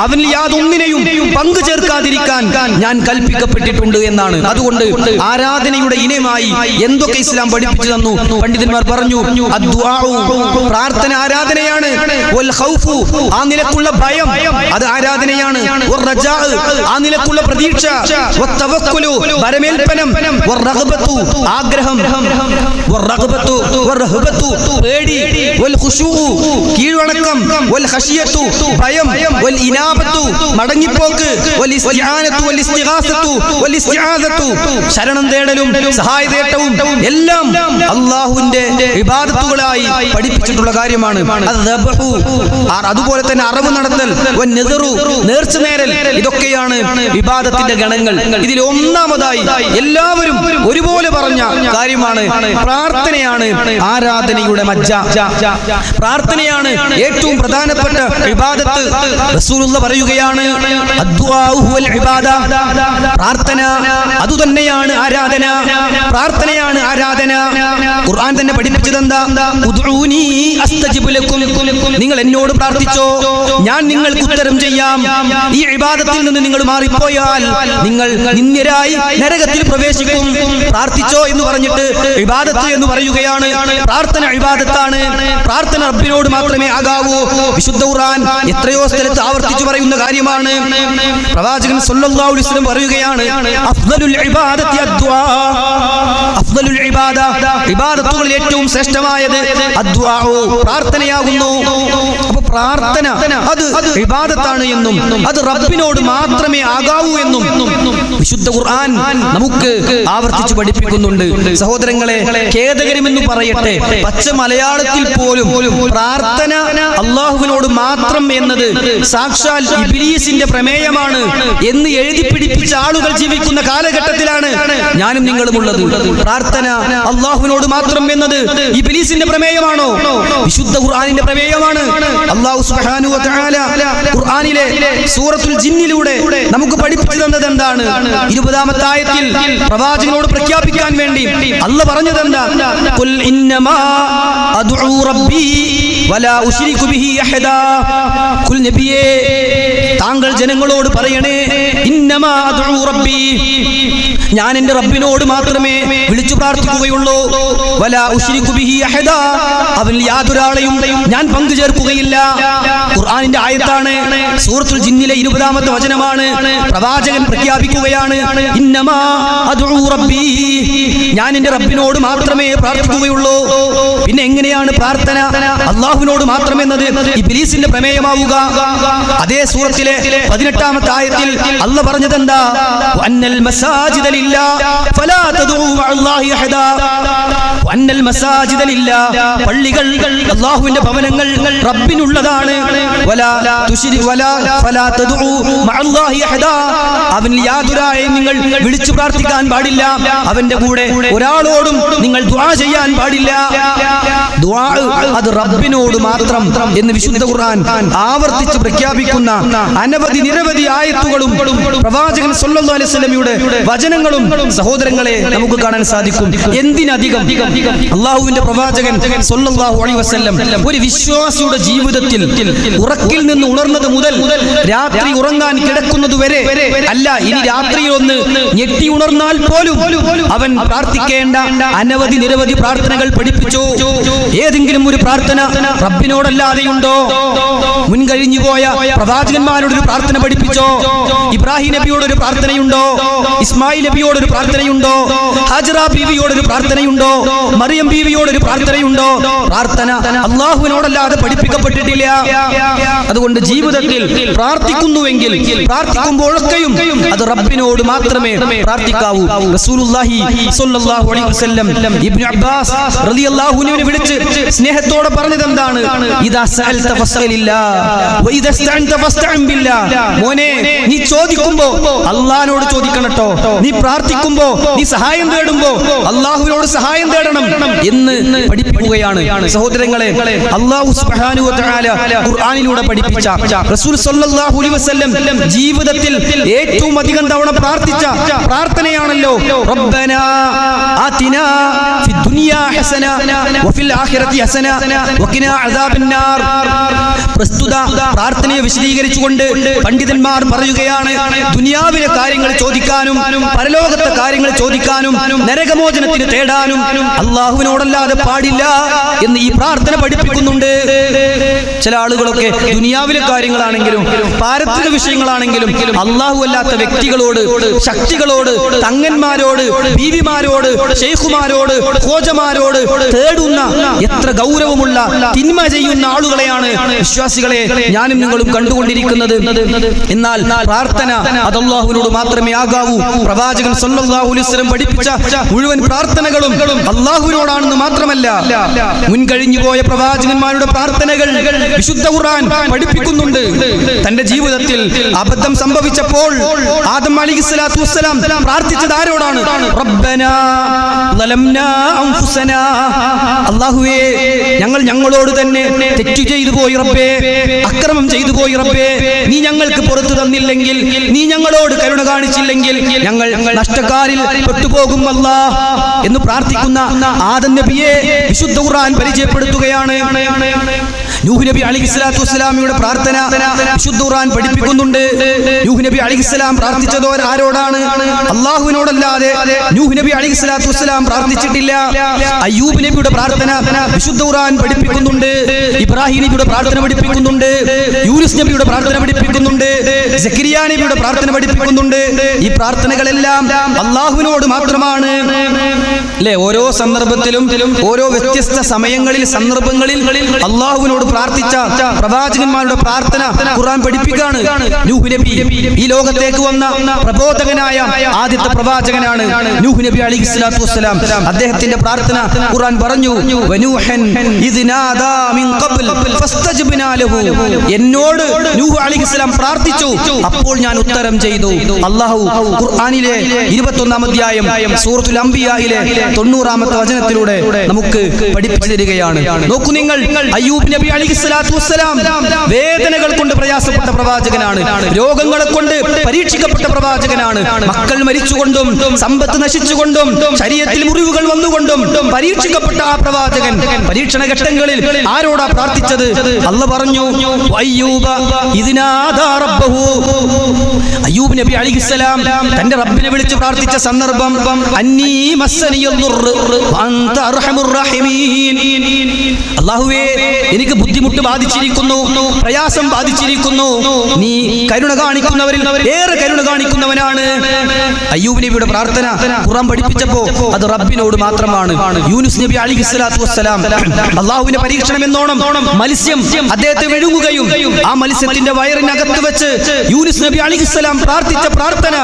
അവനിൽ യാതൊന്നിനെയും പങ്കു ചേർക്കാതിരിക്കാൻ ഞാൻ കൽപ്പിക്കപ്പെട്ടിട്ടുണ്ട് എന്നാണ്. അതുകൊണ്ട് ആരാധനയുടെ ഇനമായി എന്തൊക്കെ ഇസ്ലാം പഠിപ്പിച്ചു തന്നു? പണ്ഡിതന്മാർ പറഞ്ഞു, അദ്ദുആഉ, പ്രാർത്ഥന ആരാധനയാണ്. വൽ ഖൗഫു, ആ നിലക്കുള്ള ഭയം അത് ആരാധനയാണ്. വർ റജാ, ആ നിലക്കുള്ള പ്രതീക്ഷ. വത്തവക്കുലു, പരമേൽപ്പനം. വർ റഗ്ബത്തു, ആഗ്രഹം. വർ റഗ്ബത്തു വർ റഹബത്തു, പേടി. വൽ ഖുശൂ, കീഴ്വണക്കം. വൽ ഖശിയത്തു, ഭയം. വൽ ഇനാബത്തു, മടങ്ങിപ്പോക്ക്. വൽ ഇസ്തിആനത്തു വൽ ഇസ്തിഗാസത്തു വൽ ഇസ്തിആദത്തു, ശരണം തേടലും സഹായതേട്ടവും എല്ലാം അല്ലാഹുവിന്റെ ഇബാദത്തുകളായി പഠിപ്പിച്ചിട്ടുള്ള കാര്യമാണ്. അതുപോലെ തന്നെ അറവ് നടത്തൽ, നേർച്ച നേരൽ, ഇതൊക്കെയാണ് ഇബാദത്തിന്റെ ഗണങ്ങൾ. ഇതിൽ ഒന്നാമതായി എല്ലാവരും ഒരുപോലെ പറഞ്ഞ കാര്യമാണ് പ്രാർത്ഥനയാണ്. ആരാധനയുടെ മജ്ജ പ്രാർത്ഥനയാണ്, ഏറ്റവും പ്രധാനപ്പെട്ട ഇബാദത്ത്. റസൂലുള്ളാഹി പറയുകയാണ്, അദ്ദുആഉ ഹുവൽ ഇബാദ, പ്രാർത്ഥന അതുതന്നെയാണ് ആരാധന, പ്രാർത്ഥനയാണ് ആരാധന. ഖുർആൻ തന്നെ പഠിപ്പിച്ചതെന്താ? ഉദ്ഊനി അസ്തജിബ് ലക്കും, നിങ്ങൾ എന്നോട് പ്രാർത്ഥിച്ചോ, ഞാൻ നിങ്ങൾക്ക് ഉത്തരം ചെയ്യാം. ഈ ഇബാദത്തിൽ നിന്ന് നിങ്ങൾ മാറിപ്പോയാൽ നിങ്ങൾ നിന്ദ്യരായി നരകത്തിൽ പ്രവേശിക്കും. പ്രാർത്ഥിച്ചോ എന്ന് പറഞ്ഞിട്ട് ഇബാദത്ത് എന്ന് പറയുകയാണ്. പ്രാർത്ഥന ഇബാദത്താണ്, പ്രാർത്ഥന റബ്ബിനോട് മാത്രമേ ആകാവൂ. വിശുദ്ധ ഖുർആൻ എത്രയോ സ്ഥലത്ത് ആവർത്തിച്ചു പറയുന്ന കാര്യമാണ്. പ്രവാചകൻ സല്ലല്ലാഹു അലൈഹി വസല്ലം പറയുകയാണ്, അഫ്ദലുൽ ഇബാദത്തി അദ്ദുആ, അഫ്ദലുൽ ഇബാദ, ഇബാദത്തുകളിൽ ഏറ്റവും ശ്രേഷ്ഠമായത് അദ്ദുആ, പ്രാർത്ഥനയാകുന്നു. അപ്പോൾ പ്രാർത്ഥന അത് ഇബാദത്താണ് എന്നും അത് റബ്ബിനോട് മാത്രമേ ആകാവൂ എന്നും വിശുദ്ധ ഖുർആൻ നമുക്ക് ആവർത്തിച്ച് പഠിപ്പിക്കുന്നുണ്ട്. സഹോദരങ്ങളെ, ഖേദകരമെന്ന് പറയട്ടെ, പച്ച മലയാളത്തിൽ പോലും പ്രാർത്ഥന അള്ളാഹുവിനോട് മാത്രം എന്നത് സാക്ഷാൽ ഇബ്ലീസിന്റെ പ്രമേയമാണ് എന്ന് എഴുതി പിടിപ്പിച്ച ആളുകൾ ജീവിക്കുന്ന കാലഘട്ടത്തിലാണ് ഞാനും നിങ്ങളും ഉള്ളത്. പ്രാർത്ഥന അള്ളാഹുവിനോട് മാത്രം എന്നത് ഇബ്ലീസിന്റെ പ്രമേയമാണോ? വിശുദ്ധ ഖുർആനിന്റെ പ്രമേയമാണ്. അല്ലാഹു സുബ്ഹാനഹു വ തആല ഖുർആനിലെ സൂറത്തുൽ ജിന്നിലൂടെ നമുക്ക് പഠിപ്പിച്ചു തന്നത് എന്താണ്? 20-ാമത്തെ ആയത്തിൽ പ്രവാചകനോട് പ്രഖ്യാപിക്കാൻ വേണ്ടി അല്ലാഹു പറഞ്ഞത് എന്താ? ഖുൽ ഇന്നമാ അദ്ഉ റബ്ബി വലാ ഉശ്രികു ബിഹി അഹദാ. ഖുൽ നബിയേ, താങ്കൾ ജനങ്ങളോട് പറയണേ, ഇന്നമാ അദ്ഉ റബ്ബി, ഞാൻ എൻ്റെ റബ്ബിനോട് മാത്രമേ വിളിച്ചു പ്രാർത്ഥിക്കുകയുള്ളൂ. വലാ ഉശ്രികു ബിഹി അഹദാ, അവനിൽ യാതൊരാളെയും ഞാൻ പങ്കു ചേർക്കുകയില്ല. ഖുർആനിന്റെ ആയത്താണ്, സൂറത്തുൽ ജിന്നിലെ 20-ാമത്തെ വചനമാണ്. പ്രവാചകൻ പ്രഖ്യാപിക്കുകയാണ്, ഇന്നമാ അദ്ഉ റബ്ബി, ഞാൻ എൻ്റെ റബ്ബിനോട് മാത്രമേ പ്രാർത്ഥിക്കുകയുള്ളൂ. പിന്നെ എങ്ങനെയാണ് പ്രാർത്ഥന അള്ളാഹുവിനോട് മാത്രം എന്നത് ഇബ്ലീസിന്റെ പ്രമേയമാവുക? അതേ സൂറത്തിലെ 18-ാമത്തെ ആയത്തിൽ അല്ലാഹു പറഞ്ഞത് എന്താ? വഅന്നൽ മസാജിദ ലില്ലാഹ് ഫലാ തദ്ഉ മഅല്ലാഹി അഹദാ. വഅന്നൽ മസാജിദ ലില്ലാഹ്, പള്ളികൾ, അല്ലാഹുവിന്റെ ഭവനങ്ങൾ റബ്ബിനുള്ളതാണ്. വലാ തുശ്രി വലാ ഫലാ തദ്ഉ മഅല്ലാഹി അഹദാ, അവനിൽ യാതൊരാളെയും നിങ്ങൾ വിളിച്ചു പ്രാർത്ഥിക്കാൻ പാടില്ല. അവന്റെ കൂടെ ഒരാളോടും നിങ്ങൾ ദുആ ചെയ്യാൻ പാടില്ല. ദുആ അത് റബ്ബിനോട് മാത്രം എന്ന് വിശുദ്ധ ഖുർആൻ ആവർത്തിച്ച് പ്രഖ്യാപിക്കുന്ന അനവധി നിരവധി ആയത്തുകളും പ്രവാചകൻ സല്ലല്ലാഹു അലൈഹി വസല്ലമയുടെ വചനങ്ങളും സഹോദരങ്ങളെ നമുക്ക് കാണാൻ സാധിക്കും. എന്തിനധികം അല്ലാഹുവിന്റെ പ്രവാചകൻ സല്ലല്ലാഹു അലൈഹി വസല്ലം ഒരു വിശ്വാസിയുടെ ജീവിതത്തിൽ ഉറക്കിൽ നിന്ന് ഉണർന്നത് മുതൽ രാത്രി ഉറങ്ങാൻ കിടക്കുന്നത് വരെ അല്ല, ഇനി രാത്രിയിൽ ഒന്ന് ഞെട്ടി ഉണർന്നാൽ പോലും അവൻ പ്രാർത്ഥിക്കേണ്ട അനവധി നിരവധി പ്രാർത്ഥനകൾ പഠിപ്പിച്ചു. ഏതെങ്കിലും ഒരു പ്രാർത്ഥന റബ്ബിനോടല്ലാതെയുണ്ടോ? മുൻകഴിഞ്ഞു പോയ പ്രവാചകന്മാരോടൊരു പ്രാർത്ഥന പഠിപ്പിച്ചോ? ഇബ്രാഹിം നബിയോടൊരു പ്രാർത്ഥനയുണ്ടോ? ഇസ്മായിൽ നബിയോടൊരു പ്രാർത്ഥനയുണ്ടോ? ഹാജറ ബീവിയോടൊരു പ്രാർത്ഥനയുണ്ടോ? മറിയം ബീവിയോടൊരു പ്രാർത്ഥനയുണ്ടോ? പ്രാർത്ഥന അള്ളാഹുവിനോടല്ലാതെ പഠിപ്പിക്കപ്പെട്ടിട്ടില്ല. അതുകൊണ്ട് ജീവിതത്തിൽ പ്രാർത്ഥിക്കുന്നുവെങ്കിൽ പ്രാർത്ഥിക്കുമ്പോഴൊക്കെയും അത് റബ്ബിനോട് മാത്രമേ പ്രാർത്ഥിക്കാവൂ. റസൂലുള്ളാഹി സ്വല്ലല്ലാഹു അലൈഹി വസല്ലം ഇബ്നു അബ്ബാസ് റളിയല്ലാഹു അൻഹുവിനെ വിളിച്ച് സ്നേഹത്തോടെ പറഞ്ഞത് എന്താണ്? ഇദാ സഅൽത ഫസ്അലില്ലാഹ് വ ഇദാ ഇസ്തഅൻത ഫസ്തഇൻ ബില്ലാഹ്. മോനെ, നീ ചോദിക്കുമ്പോൾ അല്ലാഹുവിനോട് ചോദിക്കണട്ടോ. നീ പ്രാർത്ഥിക്കുമ്പോൾ, നീ സഹായം തേടുമ്പോൾ അല്ലാഹുവിനോട് സഹായം തേടണം എന്ന് പഠിപ്പിക്കുകയാണ്. സഹോദരങ്ങളെ, അല്ലാഹു സുബ്ഹാനഹു വ തആല ഖുർആനിലൂടെ പഠിപ്പിച്ച, റസൂൽ സ്വല്ലല്ലാഹു അലൈഹി വസല്ലം ജീവിതത്തിൽ ഏറ്റവും അധികം തവണ പ്രാർത്ഥിച്ച പ്രാർത്ഥനയാണല്ലോ റബ്ബനാ ആതിനാ ഫിദ് ദുനിയാ ഹസന വഫിൽ ആഖിറതി ഹസന വഖിനാ അദാബന്നാർ. പ്രസ്തുത പ്രാർത്ഥനയെ വിശദീകരിച്ചുകൊണ്ട് പണ്ഡിതന്മാർ പറയുകയാണ്, ദുനിയാവിലെ കാര്യങ്ങൾ ചോദിക്കാനും പരലോകത്തെ കാര്യങ്ങൾ ചോദിക്കാനും നരകമോചനത്തിന് തേടാനും അള്ളാഹുവിനോടല്ലാതെ പാടില്ല എന്ന് ഈ പ്രാർത്ഥന പഠിപ്പിക്കുന്നുണ്ട്. ചില ആളുകളൊക്കെ ദുനിയാവിലെ കാര്യങ്ങളാണെങ്കിലും പാരത്രിക വിഷയങ്ങളാണെങ്കിലും അള്ളാഹു അല്ലാത്ത വ്യക്തികളോട്, ശക്തികളോട്, തങ്ങന്മാരോട്, ബീവിമാരോട്, ഷെയ്ഖുമാരോട്, ഖോജമാരോട് തേടുന്ന എത്ര ഗൗരവമുള്ള തിന്മ ചെയ്യുന്ന ആളുകളെയാണ് വിശ്വാസികളെ ഞാനും നിങ്ങളും കണ്ടുകൊണ്ടിരിക്കുന്നത്. എന്നാൽ പ്രാർത്ഥന അത് അല്ലാഹുവിനോട് മാത്രമേ ആകാവൂ. പ്രവാചകൻ സല്ലല്ലാഹു അലൈഹി വസല്ലം പഠിപ്പിച്ച മുഴുവൻ പ്രാർത്ഥനകളും അല്ലാഹുവിനോടാണെന്ന് മാത്രമല്ല, മുൻകഴിഞ്ഞു പോയ പ്രവാചകന്മാരുടെ പ്രാർത്ഥനകൾ വിശുദ്ധ ഖുർആൻ പഠിപ്പിക്കുന്നുണ്ട്. തന്റെ ജീവിതത്തിൽ അബദ്ധം സംഭവിച്ചപ്പോൾ ആദം അലൈഹിസ്സലാത്തു വസ്സലാം പ്രാർത്ഥിച്ചത് ആരോടാണ്? റബ്ബനാ ളലംനാ അൻഫുസനാ, അല്ലാഹുവേ, ഞങ്ങൾ ഞങ്ങളോട് തന്നെ തെറ്റു ചെയ്തു പോയി റബ്ബേ, അക്രമം ചെയ്തു പോയി റബ്ബേ, നീ ഞങ്ങൾക്ക് പുറത്തു തന്നില്ലെങ്കിൽ, നീ ഞങ്ങളോട് കരുണ കാണിച്ചില്ലെങ്കിൽ ഞങ്ങൾ നഷ്ടക്കാരിൽ പെട്ടുപോകും അല്ലാഹ് എന്ന് പ്രാർത്ഥിക്കുന്ന ആദം നബിയെ വിശുദ്ധ ഖുർആൻ പരിചയപ്പെടുത്തുകയാണ്. നൂഹ് നബി അലൈഹിസ്സലാത്തു വസ്സലാമിയുടെ പ്രാർത്ഥന വിശുദ്ധ ഖുർആൻ പഠിപ്പിക്കുന്നുണ്ട്. നൂഹ് നബി അലൈഹിസ്സലാം പ്രാർത്ഥിച്ചതോ ആരോടാണ്? അല്ലാഹുവിനോടല്ലാതെ നൂഹ് നബി അലൈഹിസ്സലാത്തു വസ്സലാം പ്രാർത്ഥിച്ചിട്ടില്ല. അയ്യൂബ് നബിയുടെ പ്രാർത്ഥന വിശുദ്ധ ഖുർആൻ പഠിപ്പിക്കുന്നുണ്ട്. ഇബ്രാഹിം നബിയുടെ പ്രാർത്ഥന പഠിപ്പിക്കുന്നുണ്ട്. യൂനുസ് നബിയുടെ പ്രാർത്ഥന പഠിപ്പിക്കുന്നുണ്ട്. പഠിപ്പിക്കുന്നുണ്ട്, സക്കരിയ നബിയുടെ പ്രാർത്ഥന പഠിപ്പിക്കുന്നുണ്ട്. ഈ പ്രാർത്ഥനകളെല്ലാം അള്ളാഹുവിനോട് മാത്രമാണ് അല്ലേ? ഓരോ സന്ദർഭത്തിലും ഓരോ വ്യത്യസ്ത സമയങ്ങളിൽ സന്ദർഭങ്ങളിൽ അള്ളാഹുവിനോട് പ്രാർത്ഥിച്ച പ്രവാചകന്മാരുടെ പ്രാർത്ഥന ഖുർആൻ പഠിപ്പിക്കുകയാണ്. നൂഹ് നബി ഈ ലോകത്തേക്ക് വന്ന പ്രബോധകനായ ആദ്യത്തെ പ്രവാചകനാണ് നൂഹ് നബി അലൈഹിസ്സലാത്തു വസ്സലാം. അദ്ദേഹത്തിന്റെ പ്രാർത്ഥന ഖുർആൻ പറഞ്ഞു, വനൂഹൻ ഇദ് നാദാ മിൻ ഖബ്ൽ ഫസ്തജ്ബ്നാ ലഹു. എന്നോട് നൂഹ് അലൈഹിസ്സലാം പ്രാർത്ഥിച്ചു, അപ്പോൾ ഞാൻ ഉത്തരം ചെയ്തു. അല്ലാഹു ഖുർആനിലെ 21-ാം അധ്യായം സൂറത്തുൽ അംബിയായിലെ 90-ാമത്തെ വചനത്തിലൂടെ നമുക്ക് പഠിപ്പിച്ചു തരികയാണ്. നോക്കൂ നിങ്ങൾ, അയ്യൂബ് നബി അലൈഹിസ്സലാത്തു വസ്സലാം വേദനകൾ കൊണ്ട് പ്രയാസപ്പെട്ട പ്രവാചകനാണ്, രോഗങ്ങളെ കൊണ്ട് പരീക്ഷിക്കപ്പെട്ട പ്രവാചകനാണ്. മക്കൾ മരിച്ചുകൊണ്ടും സമ്പത്ത് നശിച്ചുകൊണ്ടും ശരീരത്തിൽ മുറിവുകൾ വന്നുകൊണ്ടും പരീക്ഷിക്കപ്പെട്ട ആ പ്രവാചകൻ പരീക്ഷണ ഘട്ടങ്ങളിൽ ആരോടാ പ്രാർത്ഥിച്ചത്? അല്ലാഹു പറഞ്ഞു, അയ്യൂബ ഇദ് നാദാ റബ്ബഹു. അയ്യൂബ് നബി അലൈഹിസ്സലാം തന്റെ റബ്ബിനെ വിളിച്ച് പ്രാർത്ഥിച്ച സന്ദർഭം, അന്നീ മസ്സനിയദ്ദുർറു വഅൻത അർഹമുർ റഹീമീൻ. അല്ലാഹുവേ, എനിക്ക് ബുദ്ധിമുട്ട് ബാധിച്ചിരിക്കുന്നു, പ്രയാസം ബാധിച്ചിരിക്കുന്നു, നീ കരുണ കാണിക്കുന്നവരിൽ ഏറെ കരുണ കാണിക്കുന്നവനാണ്. അയ്യൂബ് നബിയുടെ പ്രാർത്ഥന ഖുർആൻ പഠിപ്പിച്ചപ്പോൾ അത് റബ്ബിനോട് മാത്രമാണ്. യൂനുസ് നബി അലൈഹിസ്സലാത്തു വസ്സലാം അല്ലാഹുവിന്റെ പരീക്ഷണം എന്നോണം മത്സ്യം അദ്ദേഹത്തെ വിഴുങ്ങുകയും ആ മത്സ്യത്തിന്റെ വയറിനകത്ത് വെച്ച് യൂനുസ് നബി അലൈഹിസ്സലാം പ്രാർത്ഥിച്ച പ്രാർത്ഥന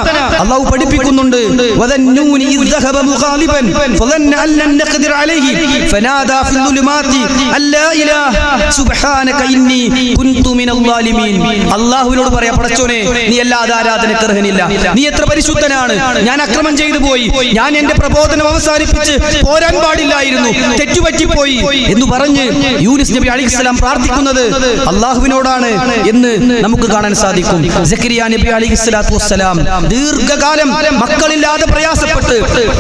അല്ലാഹു പഠിപ്പിക്കുന്നുണ്ട്. വദന്നൂനി ഇദ് ദഹബ മുഖാലിബൻ ഫളന്ന അല്ലൻ നഖദിർ അലൈഹി ഫനാദാ ഫിൽ ദുലുമാതി അല്ലാ ഇലാഹ സുബ്ഹാനക ഇന്നി കുൻതു മിനൽ ളാലിമീൻ. അല്ലാഹുവിനോട് പറയാ, പടച്ചോനെ, നീ അല്ലാതെ ആരാധനക്ക് അർഹനില്ല, നീ എത്ര പരിശുദ്ധനാണ്, ഞാൻ അക്രമം ചെയ്തു പോയി, ഞാൻ എന്റെ പ്രബോധനം അവസാനിപ്പിച്ച് പോരാൻ പാടില്ലായിരുന്നു, തെറ്റുപറ്റിപ്പോയി എന്ന് പറഞ്ഞ് യൂനുസ് നബി അലൈഹിസ്സലാം പ്രാർത്ഥിക്കുന്നത് അല്ലാഹുവിനോടാണ് എന്ന് നമുക്ക് കാണാൻ സാധിക്കും. സക്കരിയ നബി അലൈഹിസ്സലാത്തു വസ്സലാം ദീർഘകാലം മക്കളില്ലാതെ പ്രയാസപ്പെട്ട്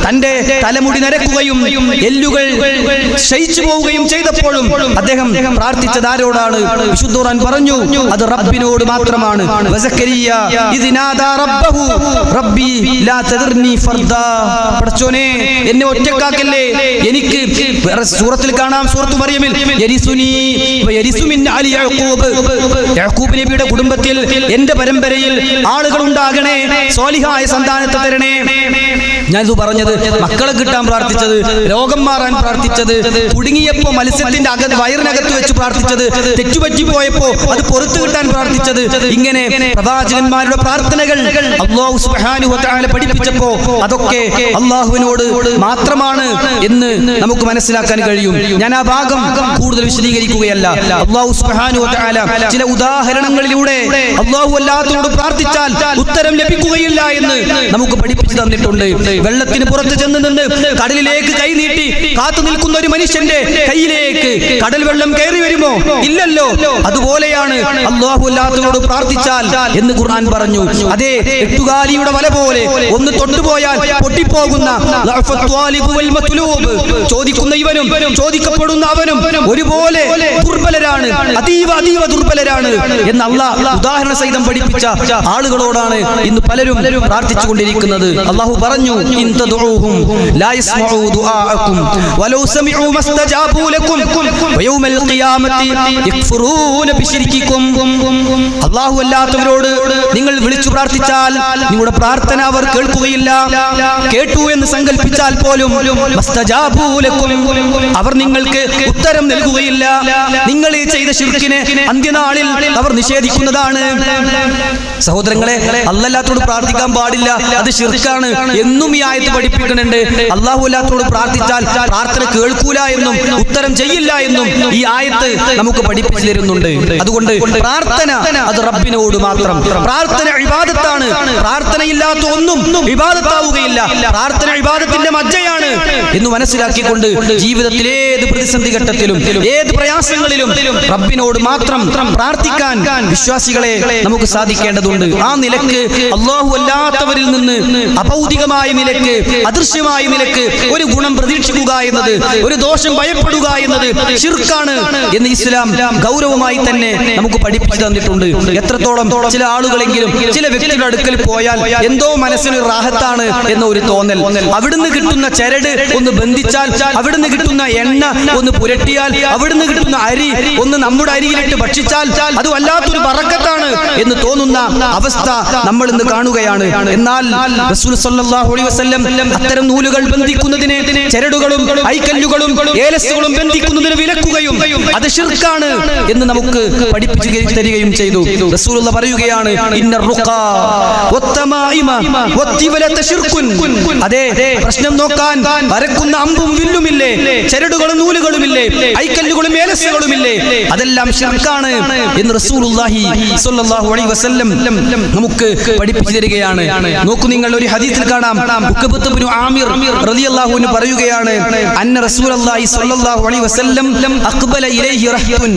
തന്റെ തലമുടി നരക്കുകയും എല്ലുകൾ ക്ഷയിച്ചു പോവുകയും ചെയ്തപ്പോഴും അദ്ദേഹം പ്രാർത്ഥിച്ചത് ആരോടാണ്? വിശുദ്ധ ഖുർആൻ പറഞ്ഞു, അത് റബ്ബിനോട് മാത്രമാണ്. വസക്കരിയ ഇദ് നാദാ റബ്ബഹു റബ്ബി ലാ തദർനി ഫർദാ. പടച്ചോനെ, എന്നെ ഒറ്റക്കാക്കല്ലേ, എനിക്ക് സൂറത്തിൽ കാണാം, സൂറത്തു മറിയമിൽ യരിസുനി വയരിസു മിൻ അലി യഅഖൂബ്. യഅഖൂബ് നബിയുടെ കുടുംബത്തിൽ എന്റെ പരമ്പരയിൽ ആളുകൾ ഉണ്ടാകണേ, സ്വാലിഹായ സന്താനത്തെ തരണേ. ഞാനിത് പറഞ്ഞത് മക്കളെ കിട്ടാൻ പ്രാർത്ഥിച്ചത്, രോഗം മാറാൻ പ്രാർത്ഥിച്ചത്, കുടുങ്ങിയപ്പോ മത്സ്യത്തിന്റെ വയറിനകത്ത് വെച്ച് പ്രാർത്ഥിച്ചത്, തെറ്റുപറ്റിപ്പോയപ്പോ അത് പുറത്തു കിട്ടാൻ പ്രാർത്ഥിച്ചത്, ഇങ്ങനെ പ്രവാചകന്മാരുടെ പ്രാർത്ഥനകൾ അല്ലാഹു സുബ്ഹാനഹു വ തആല പഠിപ്പിച്ചപ്പോ അതൊക്കെ അല്ലാഹുവിനോട് മാത്രമാണ് എന്ന് നമുക്ക് മനസ്സിലാക്കാൻ കഴിയും. ഞാൻ ആ ഭാഗം കൂടുതൽ വിശദീകരിക്കുകയല്ല. അല്ലാഹു സുബ്ഹാനഹു വ തആല ചില ഉദാഹരണങ്ങളിലൂടെ അല്ലാഹു അല്ലാഹുവോട് പ്രാർത്ഥിച്ചാൽ ഉത്തരം ലഭിക്കുകയില്ല എന്ന് നമുക്ക് പഠിപ്പിച്ചു തന്നിട്ടുണ്ട്. വെള്ളത്തിന് പുറത്ത് ചെന്ന് നിന്ന് കടലിലേക്ക് കൈ നീട്ടി കാത്തു നിൽക്കുന്ന ഒരു മനുഷ്യന്റെ കയ്യിലേക്ക് കടൽ വെള്ളം കയറി വരുമോ? ഇല്ലല്ലോ. അതുപോലെയാണ് അല്ലാഹു അല്ലാഹുവോട് പ്രാർത്ഥിച്ചാൽ എന്ന് ഖുർആൻ പറഞ്ഞു. അതേ, എട്ടുകാലിയുടെ വല പോലെ ഒന്ന് തൊട്ടുപോയാൽ പൊട്ടിപ്പോകുന്ന ചോദിക്കുന്ന ഇവനും ചോദിക്കപ്പെടുന്ന അവനും ഒരുപോലെ ദുർബലരാണ്, അതീവ ദുർബലരാണ് എന്ന് അല്ലാഹ് ഉദാഹരണ സഹിതം പഠിപ്പിച്ച ആളുകളോടാണ് ഇന്ന് പലരും പ്രാർത്ഥിച്ചുകൊണ്ടിരിക്കുന്നത്. അല്ലാഹു പറഞ്ഞു, ഇൻ തദ്ഉഹും ലാ യസ്മഉ ദുആഅകും വലൗ സമിഉ മസ്തജാബു ലക്കും വയൗമൽ ഖിയാമത്തി യക്ഫുറൂന ബിശിർകികും. അല്ലാഹു അല്ലാത്തവരോട് നിങ്ങൾ വിളിച്ചു പ്രാർത്ഥിച്ചാൽ നിങ്ങളുടെ പ്രാർത്ഥന അവർ കേൾക്കുകയില്ല. കേട്ടു എന്ന് സങ്കൽപ്പിച്ചാൽ പോലും മസ്തജാബു ലക്കും, അവർ നിങ്ങൾക്ക് ഉത്തരം നൽകുകയില്ല. നിങ്ങൾ ചെയ്ത ശിർക്കിനെ അന്ത്യനാളിൽ അവർ നിഷേധിക്കുന്നതാണ്. സഹോദരങ്ങളെ, അല്ലാഹുവോട് പ്രാർത്ഥിക്കാൻ പാടില്ല, അത് ശിർക്കാണ് എന്നും ഈ ആയത്ത് പഠിപ്പിക്കുന്നുണ്ട്. അല്ലാഹു അല്ലാഹുവോട് പ്രാർത്ഥിച്ചാൽ പ്രാർത്ഥന കേൾക്കൂല എന്നും ഉത്തരം ചെയ്യില്ല എന്നും ഈ ആയത്ത് നമുക്ക് പഠിപ്പിച്ചു തരുന്നുണ്ട്. അതുകൊണ്ട് പ്രാർത്ഥന അത് റബ്ബിനോട് മാത്രം. പ്രാർത്ഥന ഇബാദത്താണ്. പ്രാർത്ഥനയില്ലാത്ത ഒന്നും ഇബാദത്താവുകയില്ല. പ്രാർത്ഥന ഇബാദത്തിന്റെ മജ്ജയാണ് എന്ന് മനസ്സിലാക്കിക്കൊണ്ട് ജീവിതത്തിൽ ഏത് പ്രതിസന്ധി ഘട്ടത്തിലും ഏത് പ്രയാസങ്ങളിലും റബ്ബിനോട് മാത്രം പ്രാർത്ഥിക്കാൻ വിശ്വാസികളെ നമുക്ക് സാധിക്കേണ്ടതുണ്ട്. ആ നിലക്ക് അല്ലാഹു അല്ലാത്തവരിൽ നിന്ന് അഭൗതികമായ നിലക്ക്, അദൃശ്യമായ നിലക്ക് ഒരു ഗുണം പ്രതീക്ഷിക്കുക എന്നത്, ഒരു ദോഷം ഭയപ്പെടുക എന്നത് ശിർക്കാണ് എന്ന് ഇസ്ലാം ഗൗരവമായി തന്നെ നമുക്ക് പഠിപ്പിച്ചു തന്നിട്ടുണ്ട്. എത്രത്തോളം ചില ആളുകളെങ്കിലും ചില വ്യക്തികളുടെ അടുക്കൽ പോയാൽ എന്തോ മനസ്സിന് റാഹത്താണ് എന്ന ഒരു തോന്നൽ, അവിടുന്ന് കിട്ടുന്ന ചരട് ഒന്ന് ബന്ധിച്ചാൽ, അവിടുന്ന് കിട്ടുന്ന എണ്ണ ഒന്ന് പുരട്ടിയാൽ അവിടുന്ന് കിട്ടുന്ന അരി ഒന്ന് നമ്മുടെ അരിയിലിട്ട് ഭക്ഷിച്ചാൽ അത് വല്ലാത്തൊരു ബറക്കത്താണ് എന്ന് തോന്നുന്ന അവസ്ഥ നമ്മൾ ഇന്ന് കാണുകയാണ്. എന്നാൽ റസൂൽ സ്വല്ലല്ലാഹു അലൈഹി വസല്ലം അത്തരം നൂലുകൾ ബന്ധിക്കുന്നതിനെ ചരടുകളും ഐക്കല്ലുകളും ഏലസുകളും ബന്ധിക്കുന്നതിന് വിലക്കുകയും അത് ശിർക്കാണ് എന്ന് നമുക്ക് പഠിപ്പിച്ചു തരികയും ചെയ്തു. റസൂലുള്ള പറയുകയാണ്, ഇന്ന റുഖാ വത്തമായിമ വത്തിവലത ശിർകുൻ. അതെ, പ്രശ്നം നോക്കാൻ വരക്കുന്ന അമ്പും വില്ലുമില്ലേ, ചരടുകളും നൂലുകളുമില്ലേ, ഐക്കല്ലുകളും ഏലസുകളുമില്ലേ, അതെല്ലാം ശിർക്കാണ് എന്ന് റസൂലുള്ളാഹി സ്വല്ലല്ലാഹു അലൈഹി വസല്ലം നമുക്ക് പഠിപ്പിച്ചു തരികയാണ്. നോക്കൂ, നിങ്ങൾ ഒരു ഹദീസിൽ കാണാം, ഉഖബത്ത് ഇബ്നു ആമിർ റളിയല്ലാഹു അൻഹു പറയുകയാണ്, അന്ന റസൂലുള്ളാഹി സ്വല്ലല്ലാഹു അലൈഹി വസല്ലം അഖ്ബല ഇലൈഹി റഹ്തുൻ.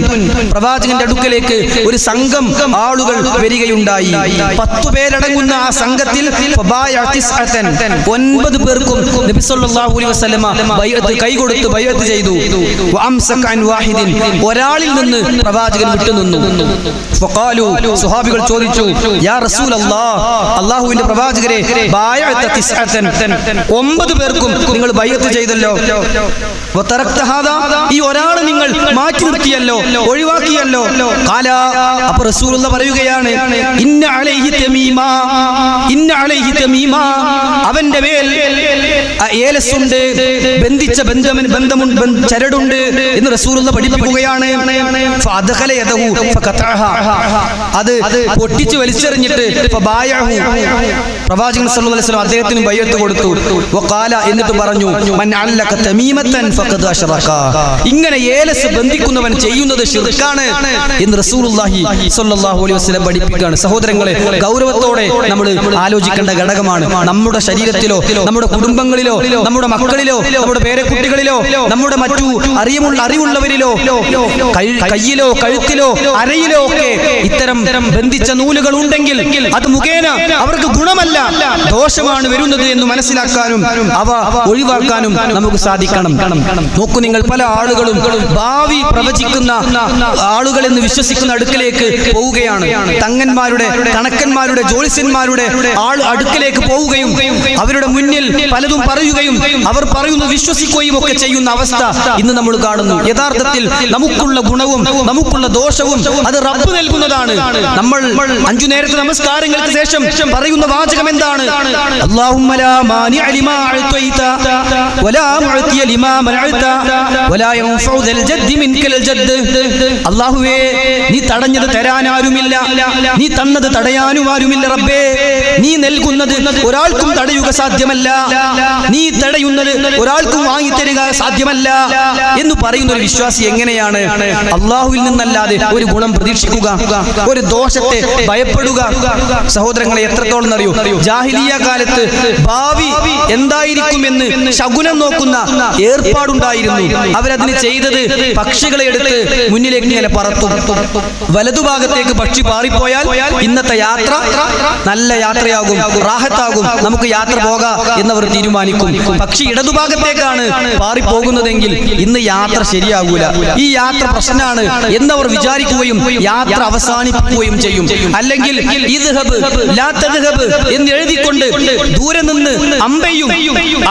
പ്രവാചകന്റെ അടുക്കലേക്ക് ഒരു സംഘം ആളുകൾ വരികയുണ്ടായി. 10 പേരടങ്ങുന്ന ആ സംഘത്തിൽ 9 പേർക്കും നബി സല്ലല്ലാഹു അലൈഹി വസല്ലം ബൈഅത്ത് കൈകൊടുത്ത് ബൈഅത്ത് ചെയ്തു. വഅംസക അൻ വാഹിദിൻ, ഒരാളിൽ നിന്ന് പ്രവാചകൻ വിട്ടുനിന്നു. ഫഖാലു, സ്വഹാബികൾ ചോദിച്ചു, യാ റസൂലല്ലാഹ്, അല്ലാഹുവിന്റെ പ്രവാചകരെ, ബൈഅത 9 പേർക്കും നിങ്ങൾ ബൈഅത്ത് ചെയ്തല്ലോ, വതറക്ത ഹാദാ, ഈ ഒരാൾ നിങ്ങൾ മാറ്റി നിർത്തിയല്ലോ, ഒഴിവാക്കിയല്ലോ. ഖാല, അപ്പോൾ റസൂലുള്ളാഹി പറയുകയാണ്, ഇന്ന അലൈഹി തമീമ, ഇന്ന അലൈഹി തമീമ, അവന്റെ മേൽ ഏലസുണ്ട്, ബന്ധിച്ച ബന്ധമുണ്ട്, ചരടുണ്ട് എന്ന് റസൂലുള്ളാഹി പഠിപ്പിക്കുകയാണ്. ഫഅദ്ഖല യദഹു ഫഖതഅഹാ, അത് പൊട്ടിച്ച് വലിച്ചെറിഞ്ഞിട്ട് ഫബായഹു, പ്രവാചകൻ സല്ലല്ലാഹു അലൈഹി വസല്ലം അദ്ദേഹത്തിന് ബൈഅത്ത് കൊടുത്തു. വഖാല, എന്നിട്ട് പറഞ്ഞു, മൻ അല്ലക തമീമതൻ ഫഖദ് അശ്റക, ഇങ്ങനെ ഏലസ് ബന്ധിക്കുന്നവൻ ചെയ്യുന്നത് ശിർക്കാണ് എന്ന് റസൂലുള്ളാഹി സ്വല്ലല്ലാഹു അലൈഹി വസല്ലം പഠിപ്പിക്കുകയാണ്. സഹോദരങ്ങളെ, ഗൗരവത്തോടെ നമ്മൾ ആലോചിക്കേണ്ട ഘടകമാണ്. നമ്മുടെ ശരീരത്തിലോ, നമ്മുടെ കുടുംബങ്ങളിലോ, നമ്മുടെ മക്കളിലോ, നമ്മുടെ പേരക്കുട്ടികളിലോ, നമ്മുടെ മറ്റു അറിവുള്ളവരിലോ, കയ്യിലോ കഴുത്തിലോ അരയിലോ ഒക്കെ ഇത്തരം ബന്ധിച്ച നൂലുകൾ ഉണ്ടെങ്കിൽ അത് മുഖേന അവർക്ക് ഗുണമല്ല, ദോഷമാണ് വരുന്നത് എന്ന് മനസ്സിലാക്കാനും അവ ഒഴിവാക്കാനും നമുക്ക് സാധിക്കണം. നോക്കൂ, നിങ്ങൾ പല ആളുകളും ഭാവി പ്രവചിക്കുന്ന ആളുകൾ എന്ന് വിശ്വസിക്കുന്ന അടുക്കലേക്ക് പോവുകയാണ്. തങ്ങന്മാരുടെ, കണക്കന്മാരുടെ, ജ്യോത്സ്യന്മാരുടെ അടുക്കലേക്ക് പോവുകയും അവരുടെ മുന്നിൽ പലതും പറയുകയും അവർ പറയുന്നത് വിശ്വസിക്കുകയും ഒക്കെ ചെയ്യുന്ന അവസ്ഥ ഇന്ന് നമ്മൾ കാണുന്നു. യഥാർത്ഥത്തിൽ നമുക്കുള്ള ഗുണവും നമുക്കുള്ള ദോഷവും അത് റബ്ബ് നൽകുന്നതാണ്. നമ്മൾ 5 നേരത്തെ നമസ്കാരങ്ങൾക്ക് ശേഷം പറയുന്ന വാചകം എന്താണ്? അല്ലാഹുമ്മ ലാ മാനിഅ ലിമാ അഅതൈത വലാ മുഅതിയ ലിമാ മനഅത വലാ യൻഫഉ ദൽ ജദ്ദി മിൻകൽ ജദ്ദ്. അല്ലാഹുവേ, നീ തടഞ്ഞത് തരാൻ ആരുമില്ല, നീ തന്നത് തടയാനും ആരുമില്ല. റബ്ബേ, നീ നൽകുന്നത് ഒരാൾക്കും തടയുക സാധ്യമല്ല, നീ തടയുന്നത് ഒരാൾക്കും വാങ്ങിത്തരുക സാധ്യമല്ല എന്ന് പറയുന്ന ഒരു വിശ്വാസി എങ്ങനെയാണ് അല്ലാഹുവിൽ നിന്നല്ലാതെ ഒരു ഗുണം പ്രതീക്ഷിക്കുക, ഒരു ദോഷത്തെ ഭയപ്പെടുക? സഹോദരങ്ങളെ, എത്രത്തോളം അറിയൂ, ജാഹിലിയ കാലത്ത് ഭാവി എന്തായിരിക്കുമെന്ന് ശകുനം നോക്കുന്ന ഏർപ്പാടുണ്ടായിരുന്നു. അവരതിന് ചെയ്തത് പക്ഷികളെ എടുത്ത് മുന്നിലേക്ക് ഇങ്ങനെ പറത്തും. വലതുഭാഗത്തേക്ക് പക്ഷി പാറിപ്പോയാൽ ഇന്നത്തെ യാത്ര നല്ല യാത്രയാകും, റാഹത്താകും, നമുക്ക് യാത്ര പോകാം എന്നവർ തീരുമാനിക്കും. പക്ഷി ഇടതുഭാഗത്തേക്കാണ് പാറിപ്പോകുന്നതെങ്കിൽ ഇന്ന് യാത്ര ശരിയാകൂല, ഈ യാത്ര പ്രശ്നമാണ് എന്നവർ വിചാരിക്കുകയും യാത്ര അവസാനിപ്പിക്കുകയും ചെയ്യും. അല്ലെങ്കിൽ ഇദ്ഹബ് ലാ തദ്ഹബ് എന്ന് എഴുതിക്കൊണ്ട് ദൂരെ നിന്ന് അമ്പെയ്യും.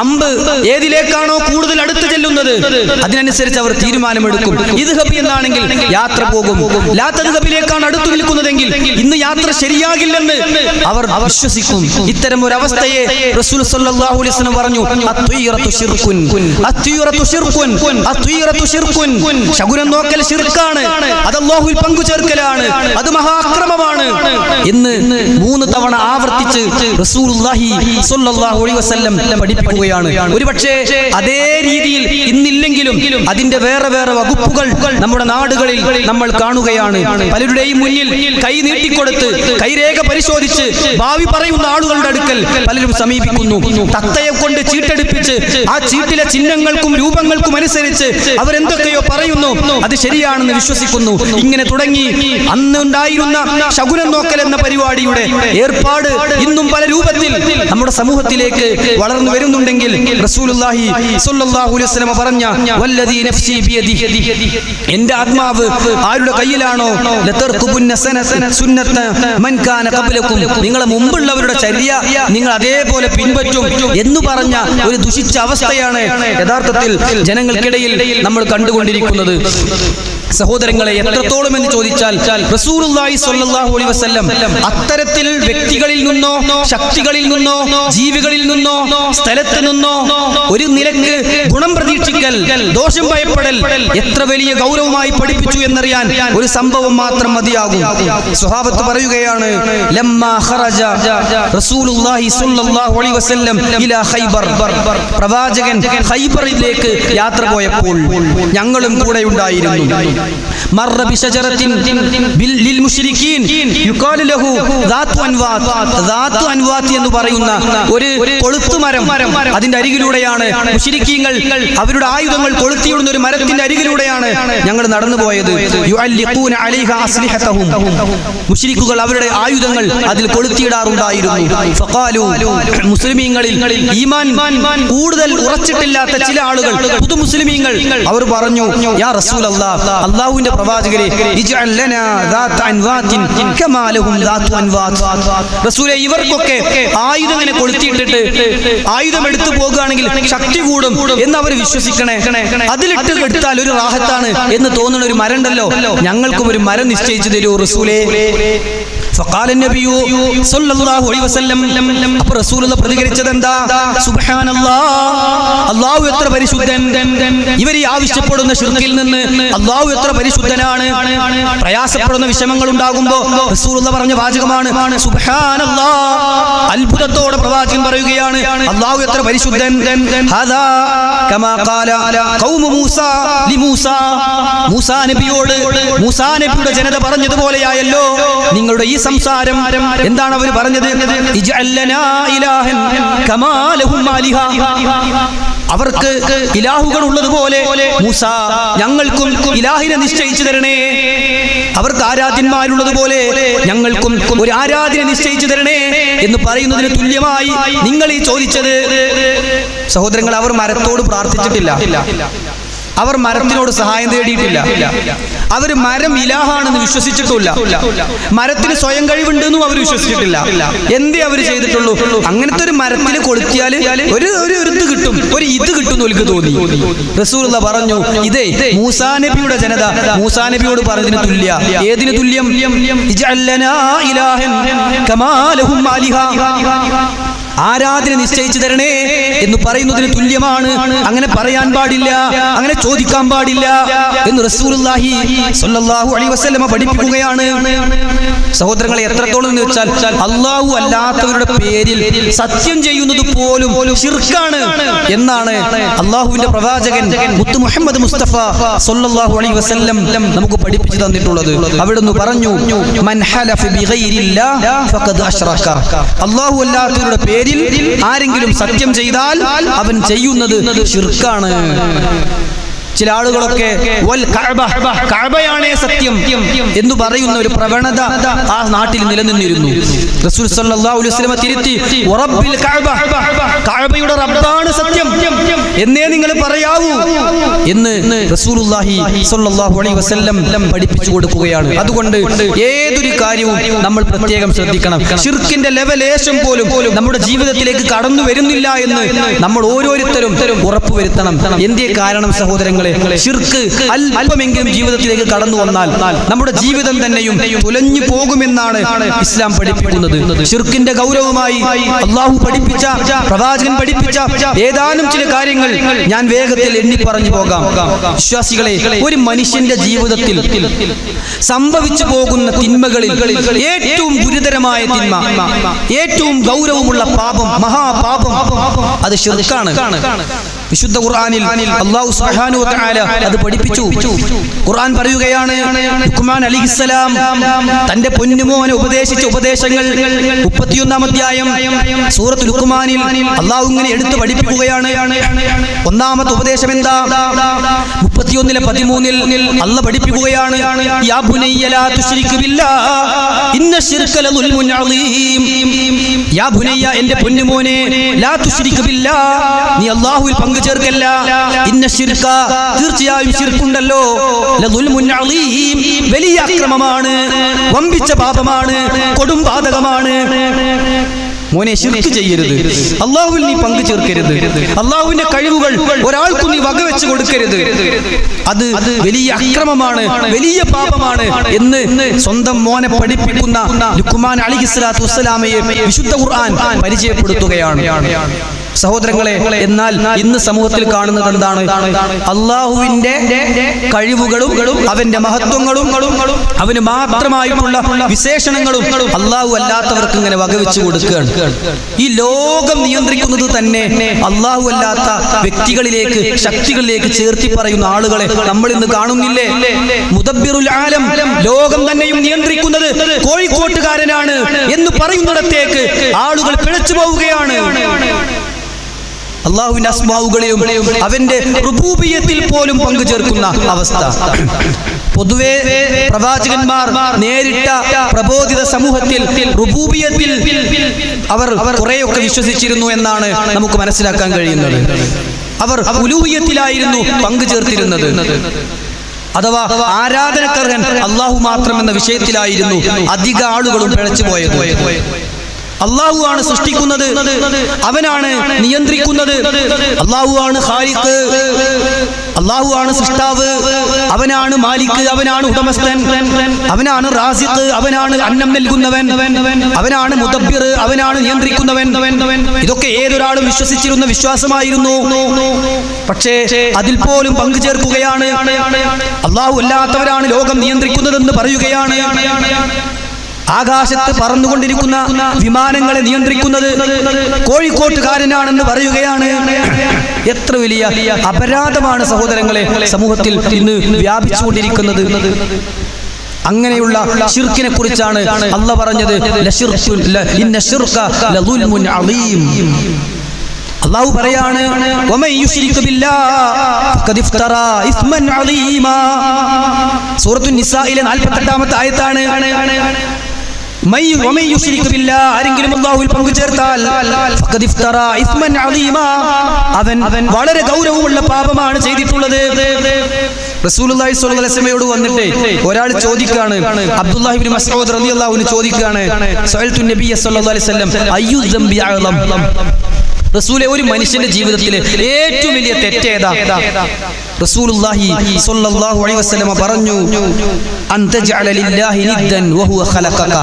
അമ്പ് ഏതിലേക്കാണോ കൂടുതൽ അടുത്ത് ചെല്ലുന്നത് അതിനനുസരിച്ച് അവർ തീരുമാനമെടുക്കും. ഇദ്ഹബ് എന്നാണെങ്കിൽ യാത്ര പോകും, ലാ തദ്ഹബിലേക്കാണ് അടുത്തു നിൽക്കുന്നതെങ്കിൽ ഇന്ന് യാത്ര ശരിയാകില്ലെന്ന് അവർ വിശ്വസിക്കും. ഇത്തരം ഒരു അവസ്ഥയെ റസൂൽ സല്ലല്ലാഹു അലൈഹി വസല്ലം പറഞ്ഞു, അത്വീറതു ശിർകുൻ, അത്വീറതു ശിർകുൻ, അത്വീറതു ശിർകുൻ. ശകുനം നോക്കൽ ശിർക്കാണ്, അത് അല്ലാഹുവിൽ പങ്കു ചേർക്കലാണ്, അത് മഹാക്രമമാണ് എന്ന് 3 തവണ ആവർത്തിച്ച് റസൂലുള്ളാഹി സ്വല്ലല്ലാഹു അലൈഹി വസല്ലം പഠിപ്പിക്കുകയാണ്. ഒരുപക്ഷേ അതേ രീതിയിൽ ഇന്നില്ലെങ്കിലും അതിന്റെ വേറെ വേറെ വകുപ്പുകൾ നമ്മുടെ നാടുകളിൽ നമ്മൾ കാണുകയാണ്. പലരുടെയും മുന്നിൽ കൈ നീട്ടിക്കൊടുത്ത് കൈരേഖ പരിശോധിച്ച് ഭാവി പറയുന്ന ആളുകളുടെ അടുക്കൽ പലരും സമീപിക്കുന്നു. തത്തയെ കൊണ്ട് ചീട്ടെടുപ്പിച്ച് ആ ചീട്ടിലെ ചിഹ്നങ്ങൾക്കും രൂപങ്ങൾക്കും അനുസരിച്ച് അവരെന്തൊക്കെയോ പറയുന്നു, അത് ശരിയാണെന്ന് വിശ്വസിക്കുന്നു. ഇങ്ങനെ തുടങ്ങി അന്നുണ്ടായിരുന്ന ശകുനം നോക്കൽ എന്ന പരിപാടിയുടെ ഏർപ്പാട് ഇന്നും പല രൂപത്തിൽ നമ്മുടെ സമൂഹത്തിലേക്ക് വളർന്നു വരുന്നുണ്ടെങ്കിൽ റസൂലുള്ളാഹി സ്വല്ലല്ലാഹു അലൈഹി വസല്ലം പറഞ്ഞ വല്ലദീ നഫ്സി ബിയദിഹി, എന്റെ ആത്മാവ് ആരുടെ കയ്യിലാണോ, ലതർകുബുന്ന സുന്നത മൻ കാന ഖബ്ലകും, നിങ്ങളെ മുമ്പുള്ള മുമ്പുള്ളവരുടെ ചര്യ നിങ്ങൾ അതേപോലെ പിൻപറ്റും എന്ന് പറഞ്ഞ ഒരു ദുഷിച്ച അവസ്ഥയാണ് യഥാർത്ഥത്തിൽ ജനങ്ങൾക്കിടയിൽ നമ്മൾ കണ്ടുകൊണ്ടിരിക്കുന്നത്. സഹോദരങ്ങളെ, എത്രത്തോളം എന്ന് ചോദിച്ചാൽ റസൂലുള്ളാഹി സ്വല്ലല്ലാഹു അലൈഹി വസല്ലം അത്തരത്തിൽ വ്യക്തികളിൽ നിന്നോ ശക്തികളിൽ നിന്നോ ജീവികളിൽ നിന്നോ സ്ഥലത്ത് നിന്നോ ഒരു നിലക്ക് ഗുണം പ്രതീക്ഷിക്കൽ, ദോഷം ഭയപ്പെടൽ എത്ര വലിയ ഗൗരവമായി പഠിപ്പിച്ചു എന്നറിയാൻ ഒരു സംഭവം മാത്രം മതിയാകും. സ്വഹാബത്ത് പറയുകയാണ്, ലമ്മാ ഖറജ റസൂലുള്ളാഹി സ്വല്ലല്ലാഹു അലൈഹി വസല്ലം ഇലാ ഖൈബർ, പ്രവാചകൻ ഖൈബറിലേക്ക് യാത്ര പോയപ്പോൾ ഞങ്ങളും കൂടെ ഉണ്ടായിരുന്നു. മർറ ബിശജറത്തിൻ ലിൽ മുശ്രിക്കീൻ യുഖാലു ലഹു ദാതു അൻവാത്, ദാതു അൻവാത് എന്ന് പറയുന്ന ഒരു കൊളുത്തുമരം, അതിന്റെ അരികിലൂടെയാണ് മുശ്രിക്കീങ്ങൾ അവരുടെ ആയുധങ്ങൾ കൊളുത്തിയിടുന്ന ഒരു മരത്തിന്റെ അരികിലൂടെയാണ് ഞങ്ങൾ നടന്നു പോയത്. യുഅല്ലിഖൂന അലൈഹാ അസ്ലിഹതഹും, മുശ്രിക്കുകൾ അവരുടെ ആയുധങ്ങൾ അതിൽ കൊളുത്തിയിടാറുണ്ടായിരുന്നു. ഫഖാലു, മുസ്ലിമീങ്ങളിൽ ഈമാൻ കൂടുതൽ ഉറച്ചിട്ടില്ലാത്ത ചില ആളുകൾ, പുതു മുസ്ലിമീങ്ങൾ, അവർ പറഞ്ഞു, യാ റസൂലല്ലാഹ്, അല്ലാഹുവിന്റെ പ്രവാചകരെ, ഇജ്അൽ ലനാ ദാത അൻവാതിൻ കമാ ലഹും ദാതു അൻവാത്, റസൂലേ ഇവർക്കൊക്കെ ആയുധം ഇങ്ങനെ കൊളുത്തിയിട്ടിട്ട് ആയുധം എടുത്തു പോകുകയാണെങ്കിൽ ശക്തി കൂടും എന്ന് അവർ വിശ്വസിക്കണേ, അതിലിട്ട് എടുത്താൽ ഒരു റാഹത്താണ് എന്ന് തോന്നുന്ന ഒരു മരം ഉണ്ടല്ലോ, ഞങ്ങൾക്കും ഒരു മരം നിശ്ചയിച്ചു തരൂ റസൂലേ. فقال النبي صلى الله عليه وسلم, അപ്പോൾ റസൂലുള്ളാഹി പ്രതികരിച്ചത് എന്താ? സുബ്ഹാനല്ലാഹ്, അല്ലാഹു എത്ര പരിശുദ്ധൻ, ഇവർ ഈ ആവശ്യപ്പെടുന്ന ശിർക്കിൽ നിന്ന് അല്ലാഹു എത്ര പരിശുദ്ധനാണ്. പ്രയാസപ്പെടുന്ന വിഷമങ്ങൾ ഉണ്ടാകുമ്പോൾ റസൂലുള്ളാഹി പറഞ്ഞ വാചകമാണ് സുബ്ഹാനല്ലാഹ്. അത്ഭുതത്തോടെ പ്രവാചകൻ പറയുകയാണ്, അല്ലാഹു എത്ര പരിശുദ്ധൻ. ഹദാ കമാ ഖാല ഖൗമു മൂസ ലിമൂസ, മൂസാ നബിയോട് മൂസാ നബിയുടെ ജനത പറഞ്ഞതുപോലെയായല്ലോ നിങ്ങളുടെ ഈ സംസാരം. എന്താണ് അവർ പറഞ്ഞത്? ഇജ്അൽ ലനാ ഇലാഹൻ കമാ ലഹും ആലിഹ, അവർക്ക് ഇലാഹുകൾ ഉള്ളതുപോലെ മൂസ ഞങ്ങൾക്കും ഇലാഹിനെ നിശ്ചയിച്ചു തരണേ, അവർക്ക് ആരാധ്യന്മാരുള്ളതുപോലെ ഞങ്ങൾക്കും ഒരു ആരാധന നിശ്ചയിച്ചു തരണേ എന്ന് പറയുന്നതിന് തുല്യമായി നിങ്ങൾ ഈ ചോദിച്ചത്. സഹോദരങ്ങൾ, അവർ മരത്തോട് പ്രാർത്ഥിച്ചിട്ടില്ല, അവർ മരത്തിനോട് സഹായം തേടിയിട്ടില്ല, അവർ മരം ഇലാഹാണെന്ന് വിശ്വസിച്ചിട്ടില്ല, മരത്തിന് സ്വയം കഴിവുണ്ടെന്നും അവർ വിശ്വസിച്ചിട്ടില്ല. എന്തേ അവർ ചെയ്തിട്ടുള്ളൂ? അങ്ങനത്തെ ഒരു മരത്തിന് കൊളുത്തിയാൽ ഒരു ഇത് കിട്ടും, ഒരു ഇത് കിട്ടും എനിക്ക് തോന്നി. റസൂലുള്ളാഹി പറഞ്ഞു, ഇതേ മൂസാ നബിയുടെ ജനത മൂസാ നബിയോട് പറഞ്ഞതിന് തുല്യ. ഏതിന് തുല്യം? ഇജ്അൽ ലനാ ഇലാഹൻ കമാ ലഹും ആലിഹ, ആരാധന നിശ്ചയിച്ചു തരണേ എന്ന് പറയുന്നതിന് തുല്യമാണ്. അങ്ങനെ പറയാൻ പാടില്ല, അങ്ങനെ ചോദിക്കാൻ പാടില്ല എന്ന് റസൂലുള്ളാഹി സ്വല്ലല്ലാഹു അലൈഹി വസല്ലം പഠിപ്പിക്കുകയാണ്. സഹോദരങ്ങളെ, എത്രത്തോളം എന്ന് വെച്ചാൽ അല്ലാഹു അല്ലാത്തവരുടെ പേരിൽ സത്യം ചെയ്യുന്നത് പോലും ശിർക്കാണ് എന്നാണ് അല്ലാഹുവിന്റെ പ്രവാചകൻ മുത്ത് മുഹമ്മദ് മുസ്തഫ സ്വല്ലല്ലാഹു അലൈഹി വസല്ലം നമുക്ക് പഠിപ്പിച്ചു തന്നിട്ടുള്ളത്. അവിടുന്ന് പറഞ്ഞു, മൻ ഹലഫ ബിഗൈരില്ലാഹ് ഫഖദ് അശ്റക, അല്ലാഹു അല്ലാത്തവരുടെ പേരിൽ ആരെങ്കിലും സത്യം ചെയ്താൽ അവൻ ചെയ്യുന്നത് ശിർക്കാണ്. ചില ആളുകളൊക്കെ കഅബയാണേ സത്യം എന്ന് പറയുന്ന ഒരു പ്രവണത ആ നാട്ടിൽ നിലനിന്നിരുന്നു. റസൂൽ സല്ലല്ലാഹു അലൈഹി വസല്ലം തിരുത്തി, വറബ്ബിൽ കഅബ, കഅബയുടെ റബ്ബാണ് സത്യം എന്നേ നിങ്ങൾ പറയാവൂ എന്ന് റസൂലുള്ളാഹി സ്വല്ലല്ലാഹു അലൈഹി വസല്ലം പഠിപ്പിച്ചു കൊടുക്കുകയാണ്. അതുകൊണ്ട് ഏതൊരു കാര്യവും നമ്മൾ പ്രത്യേകം ശ്രദ്ധിക്കണം. ശിർക്കിന്റെ ലെവലേശം പോലും നമ്മുടെ ജീവിതത്തിലേക്ക് കടന്നു വരുന്നില്ല എന്ന് നമ്മൾ ഓരോരുത്തരും ഉറപ്പുവരുത്തണം. എന്തേ കാരണം സഹോദരങ്ങളെ? ശിർക്ക് അല്പമെങ്കിലും ജീവിതത്തിലേക്ക് കടന്നു വന്നാൽ നമ്മുടെ ജീവിതം തന്നെയും തുലഞ്ഞു പോകുമെന്നാണ് ഇസ്ലാം പഠിപ്പിക്കുന്നത്. ശിർക്കിന്റെ ഗൗരവമായി അല്ലാഹു പഠിപ്പിച്ച, പ്രവാചകൻ പഠിപ്പിച്ച ഏതാനും ചില കാര്യങ്ങൾ ഞാൻ വേഗത്തിൽ എണ്ണി പറഞ്ഞു പോകാം. വിശ്വാസികളെ, ഒരു മനുഷ്യന്റെ ജീവിതത്തിൽ സംഭവിച്ചു പോകുന്ന തിന്മകളിൽ ഏറ്റവും ഗുരുതരമായ തിന്മ, ഏറ്റവും ഗൗരവമുള്ള പാപം, മഹാപാപം, അത് ശിർക്കാണ്. വിശുദ്ധ ഖുർആനിൽ അല്ലാഹു സുബ്ഹാനഹു വ തആല അത് പഠിപ്പിച്ചു. ഖുർആൻ പറയുകയാണ്, ലുഖ്മാൻ അലൈഹിസ്സലാം തന്റെ പൊന്നുമോനെ ഉപദേശിച്ച ഉപദേശങ്ങൾ 31-ാം അധ്യായം സൂറത്തുൽ ലുഖ്മാനിൽ അല്ലാഹു ഇങ്ങനെ എടുത്തു പഠിപ്പിക്കുകയാണ്. ഒന്നാമത്തെ ഉപദേശം എന്താ? 51-13 അല്ലാഹു പഠിപ്പിക്കുകയാണ്, യാ ബുനയ്യ ലാ തുശ്രിക് ബില്ലാഹ് ഇന്ന ശിർക ലദുൽമുൻ അളീം. യാ ബുനയ്യ, എന്റെ പൊന്നുമോനെ, ലാ തുശ്രിക് ബില്ലാഹ്, നീ അല്ലാഹുവിൽ പങ്കു ചേർക്കല്ല. ഇന്ന ശിർക, തീർച്ചയായും ശിർക്കുണ്ടല്ലോ, ലദുൽമുൻ അളീം, വലിയ അക്രമമാണ്, വമ്പിച്ച പാപമാണ്, കൊടും പാതകമാണ്. മോനെ, ശിർക്ക് ചെയ്യരുത്, അല്ലാഹുവിൽ നീ പങ്കു ചേർക്കരുത്, അല്ലാഹുവിന്റെ കഴിവുകൾ ഒരാൾക്കും നീ വകവെച്ച് കൊടുക്കരുത്, അത് വലിയ അക്രമമാണ്, വലിയ പാപമാണ് എന്ന് സ്വന്തം മോനെ പഠിപ്പിക്കുന്ന ലുഖ്മാൻ അലൈഹിസ്സലാത്തു വസ്സലാമയെ വിശുദ്ധ ഖുർആൻ പരിചയപ്പെടുത്തുകയാണ്. സഹോദരങ്ങളെ, എന്നാൽ ഇന്ന് സമൂഹത്തിൽ കാണുന്നത് എന്താണ്? അല്ലാഹുവിന്റെ കഴിവുകളും അവന്റെ മഹത്വങ്ങളും അവന് മാത്രമായിട്ടുള്ള വിശേഷണങ്ങളും അല്ലാഹു അല്ലാത്തവർക്ക് ഇങ്ങനെ വകവെച്ചു കൊടുക്കുകയാണ്. ഈ ലോകം നിയന്ത്രിക്കുന്നത് തന്നെ അല്ലാഹു അല്ലാത്ത വ്യക്തികളിലേക്ക്, ശക്തികളിലേക്ക് ചേർത്തി പറയുന്ന ആളുകളെ നമ്മൾ ഇന്ന് കാണുന്നില്ലേ? മുദബ്ബിറുൽ ആലം, ലോകം തന്നെയും നിയന്ത്രിക്കുന്നത് കോഴിക്കോട്ടുകാരനാണ് എന്ന് പറയുന്നിടത്തേക്ക് ആളുകൾ പിഴച്ചു പോവുകയാണ്. അല്ലാഹുവിന്റെ അസ്മാവുകളിലും അവന്റെ റുബൂബിയത്തിൽ പോലും പങ്കു ചേർക്കുന്ന അവസ്ഥ. പൊതുവെ പ്രവാചകന്മാർ നേരിട്ട പ്രബോധിത സമൂഹത്തിൽ റുബൂബിയത്തിൽ അവർ കുറെയൊക്കെ വിശ്വസിച്ചിരുന്നു എന്നാണ് നമുക്ക് മനസ്സിലാക്കാൻ കഴിയുന്നത്. അവർ ഉലൂഹിയത്തിലായിരുന്നു പങ്കു ചേർത്തിരുന്നത്. അഥവാ ആരാധനക്കർഹൻ അല്ലാഹു മാത്രം എന്ന വിഷയത്തിലായിരുന്നു അധിക ആളുകളും പിഴച്ചു പോയത്. അല്ലാഹു ആണ് സൃഷ്ടിക്കുന്നത്, അവനാണ് നിയന്ത്രിക്കുന്നത്, അല്ലാഹു ആണ് ഖാലിഖ്, അല്ലാഹു ആണ് സൃഷ്ടാവ്, അവനാണ് മാലിക്, അവനാണ് ഉടമസ്ഥൻ, അവനാണ് റാസിഖ്, അവനാണ് അന്നം നൽകുന്നവൻ, അവനാണ് മുദബ്ബിർ, അവനാണ് നിയന്ത്രിക്കുന്നവൻ. ഇതൊക്കെ ഏതൊരാളും വിശ്വസിച്ചിരുന്ന വിശ്വാസമായിരുന്നു. പക്ഷേ അതിൽ പോലും പങ്കു ചേർക്കുകയാണ്. അല്ലാഹു അല്ലാത്തവരാണ് ലോകം നിയന്ത്രിക്കുന്നതെന്ന് പറയുകയാണ്. ആകാശത്ത് പറന്നുകൊണ്ടിരിക്കുന്ന വിമാനങ്ങളെ നിയന്ത്രിക്കുന്നത് കോഴിക്കോട്ടുകാരനാണെന്ന് പറയുകയാണ്. എത്ര വലിയ അപരാധമാണ് സഹോദരങ്ങളെ സമൂഹത്തിൽ ഇന്ന് വ്യാപിച്ചുകൊണ്ടിരിക്കുന്നത്. അങ്ങനെയുള്ള ശിർക്കിനെ കുറിച്ചാണ് അല്ലാഹു പറഞ്ഞത്, ഇന്ന ശിർക ലദുൽമുൻ അളീം. അല്ലാഹു പറയാണ്, വമൻ യുശ്രിക് ബില്ലാഹ് ഫഖദ് ഇഫ്തറാ ഇസ്മൻ അളീമാ. സൂറത്തുൻ നിസായിലെ 48-ാമത്തെ ആയത്താണ്. ആരെങ്കിലും അല്ലാഹുവിൽ പങ്കു ചേർത്താൽ ഫഖദ് ഇഫ്തറാ ഇസ്മൻ അളീമാ, അവൻ വളരെ ഗൗരവമുള്ള പാപമാണ് ചെയ്തിട്ടുള്ളത്. റസൂലുള്ളാഹി സ്വല്ലല്ലാഹു അലൈഹി വസല്ലമയോട് വന്നിട്ട് ഒരാൾ ചോദിക്കാണ്, അബ്ദുല്ലാഹി ഇബ്നു മസ്ഊദ് റളിയല്ലാഹു അൻഹു ചോദിക്കാണ്, സഅൽതു നബിയ സ്വല്ലല്ലാഹു അലൈഹി വസല്ലം അയ്യു ദംബി അഅ്ലം. റസൂലേ, ഒരു മനുഷ്യന്റെ ജീവിതത്തിലെ ഏറ്റവും വലിയ തെറ്റേതാ? റസൂലുള്ളാഹി സ്വല്ലല്ലാഹു അലൈഹി വസല്ലം പറഞ്ഞു, അൻതജഅല ലില്ലാഹി നിദ്ദൻ വഹുവ ഖലഖക.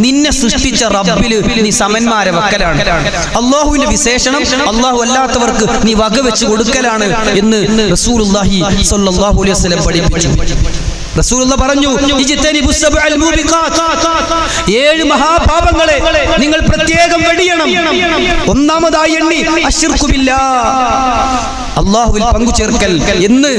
നിന്നെ സൃഷ്ടിച്ച റബ്ബിൽ നീ സമന്മാരെ വെക്കലാണ്. അല്ലാഹുവിന്റെ വിശേഷണം അല്ലാഹു അല്ലാത്തവർക്ക് നീ വകവെച്ച് കൊടുക്കലാണ് എന്ന് റസൂലുള്ളാഹി സ്വല്ലല്ലാഹു അലൈഹി വസല്ലം പഠിപ്പിച്ചു. റസൂലുള്ള പറഞ്ഞു, ഇജ്തനിബു സബ്അൽ മൂബിഖാത്ത്, 7 മഹാപാപങ്ങളെ നിങ്ങൾ പ്രത്യേകം വെടിയണം. ഒന്നാമതായി എണ്ണി അശ്ശിർക്കു ബില്ലാഹ്, അല്ലാഹുവിൽ പങ്കു ചേർക്കൽ എന്ന്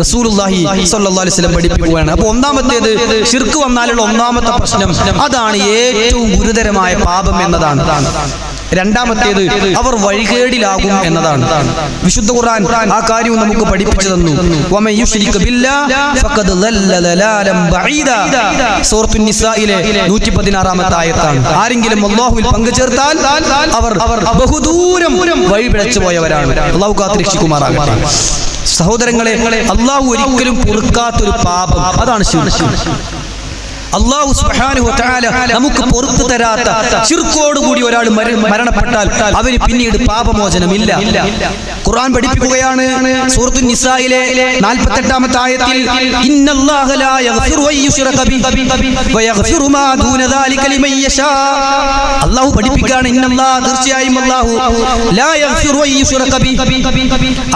റസൂലുള്ളാഹി സ്വല്ലല്ലാഹു അലൈഹി വസല്ലം പഠിപ്പിക്കുകയാണ്. അപ്പോൾ ഒന്നാമത്തേത് ശിർക്ക് വന്നാലുള്ള ഒന്നാമത്തെ പ്രശ്നം അതാണ്, ഏറ്റവും ഗുരുതരമായ പാപം എന്നതാണ്. രണ്ടാമത്തേത് അവർ വഴികേടിലാകും എന്നതാണ്. വിശുദ്ധ ഖുർആൻ ആ കാര്യവും നമുക്ക് പഠിപ്പിച്ചു തന്നു. വമൻ യുശ്രിക് ബില്ലാഹ് ഫഖദ് ളല്ല ലലാലൻ ബഈദാ. സൂറത്തുൻ നിസായിലെ 116-ാമത്തെ ആയത്താണ്. ആരെങ്കിലും അല്ലാഹുവിൽ പങ്കു ചേർത്താൽ അവർ ബഹുദൂരം വഴിപിഴച്ചു പോയവരാണ്. അല്ലാഹു കാത്തുരക്ഷിക്കുമാറാകട്ടെ. സഹോദരങ്ങളെ, അല്ലാഹു ഒരിക്കലും പൊറുക്കാത്തൊരു പാപം അതാണ് ശിർക്ക്. അല്ലാഹു സുബ്ഹാനഹു വ തആല നമുക്ക് പുറത്തു തരാത്ത ശിർക്കോടുകൂടി ഒരാൾ മരണപ്പെട്ടാൽ അവന് പിന്നീട് പാപമോചനമില്ല. ഖുർആൻ പഠിപ്പിക്കുകയാണ് സൂറത്തുൻ നിസായിലെ 48-ാമത്തെ ആയത്തിൽ, ഇന്നല്ലാഹ ലാ യഗ്ഫിറു അൻ യുശ്റക ബിഹി വയഗ്ഫിറു മാ ദൂന ദാലിക ലിമൻ യശാ. അല്ലാഹു പഠിപ്പിക്കുകയാണ്, ഇന്നല്ലാഹ, തീർച്ചയായും അല്ലാഹു, ലാ യഗ്ഫിറു അൻ യുശ്റക ബിഹി,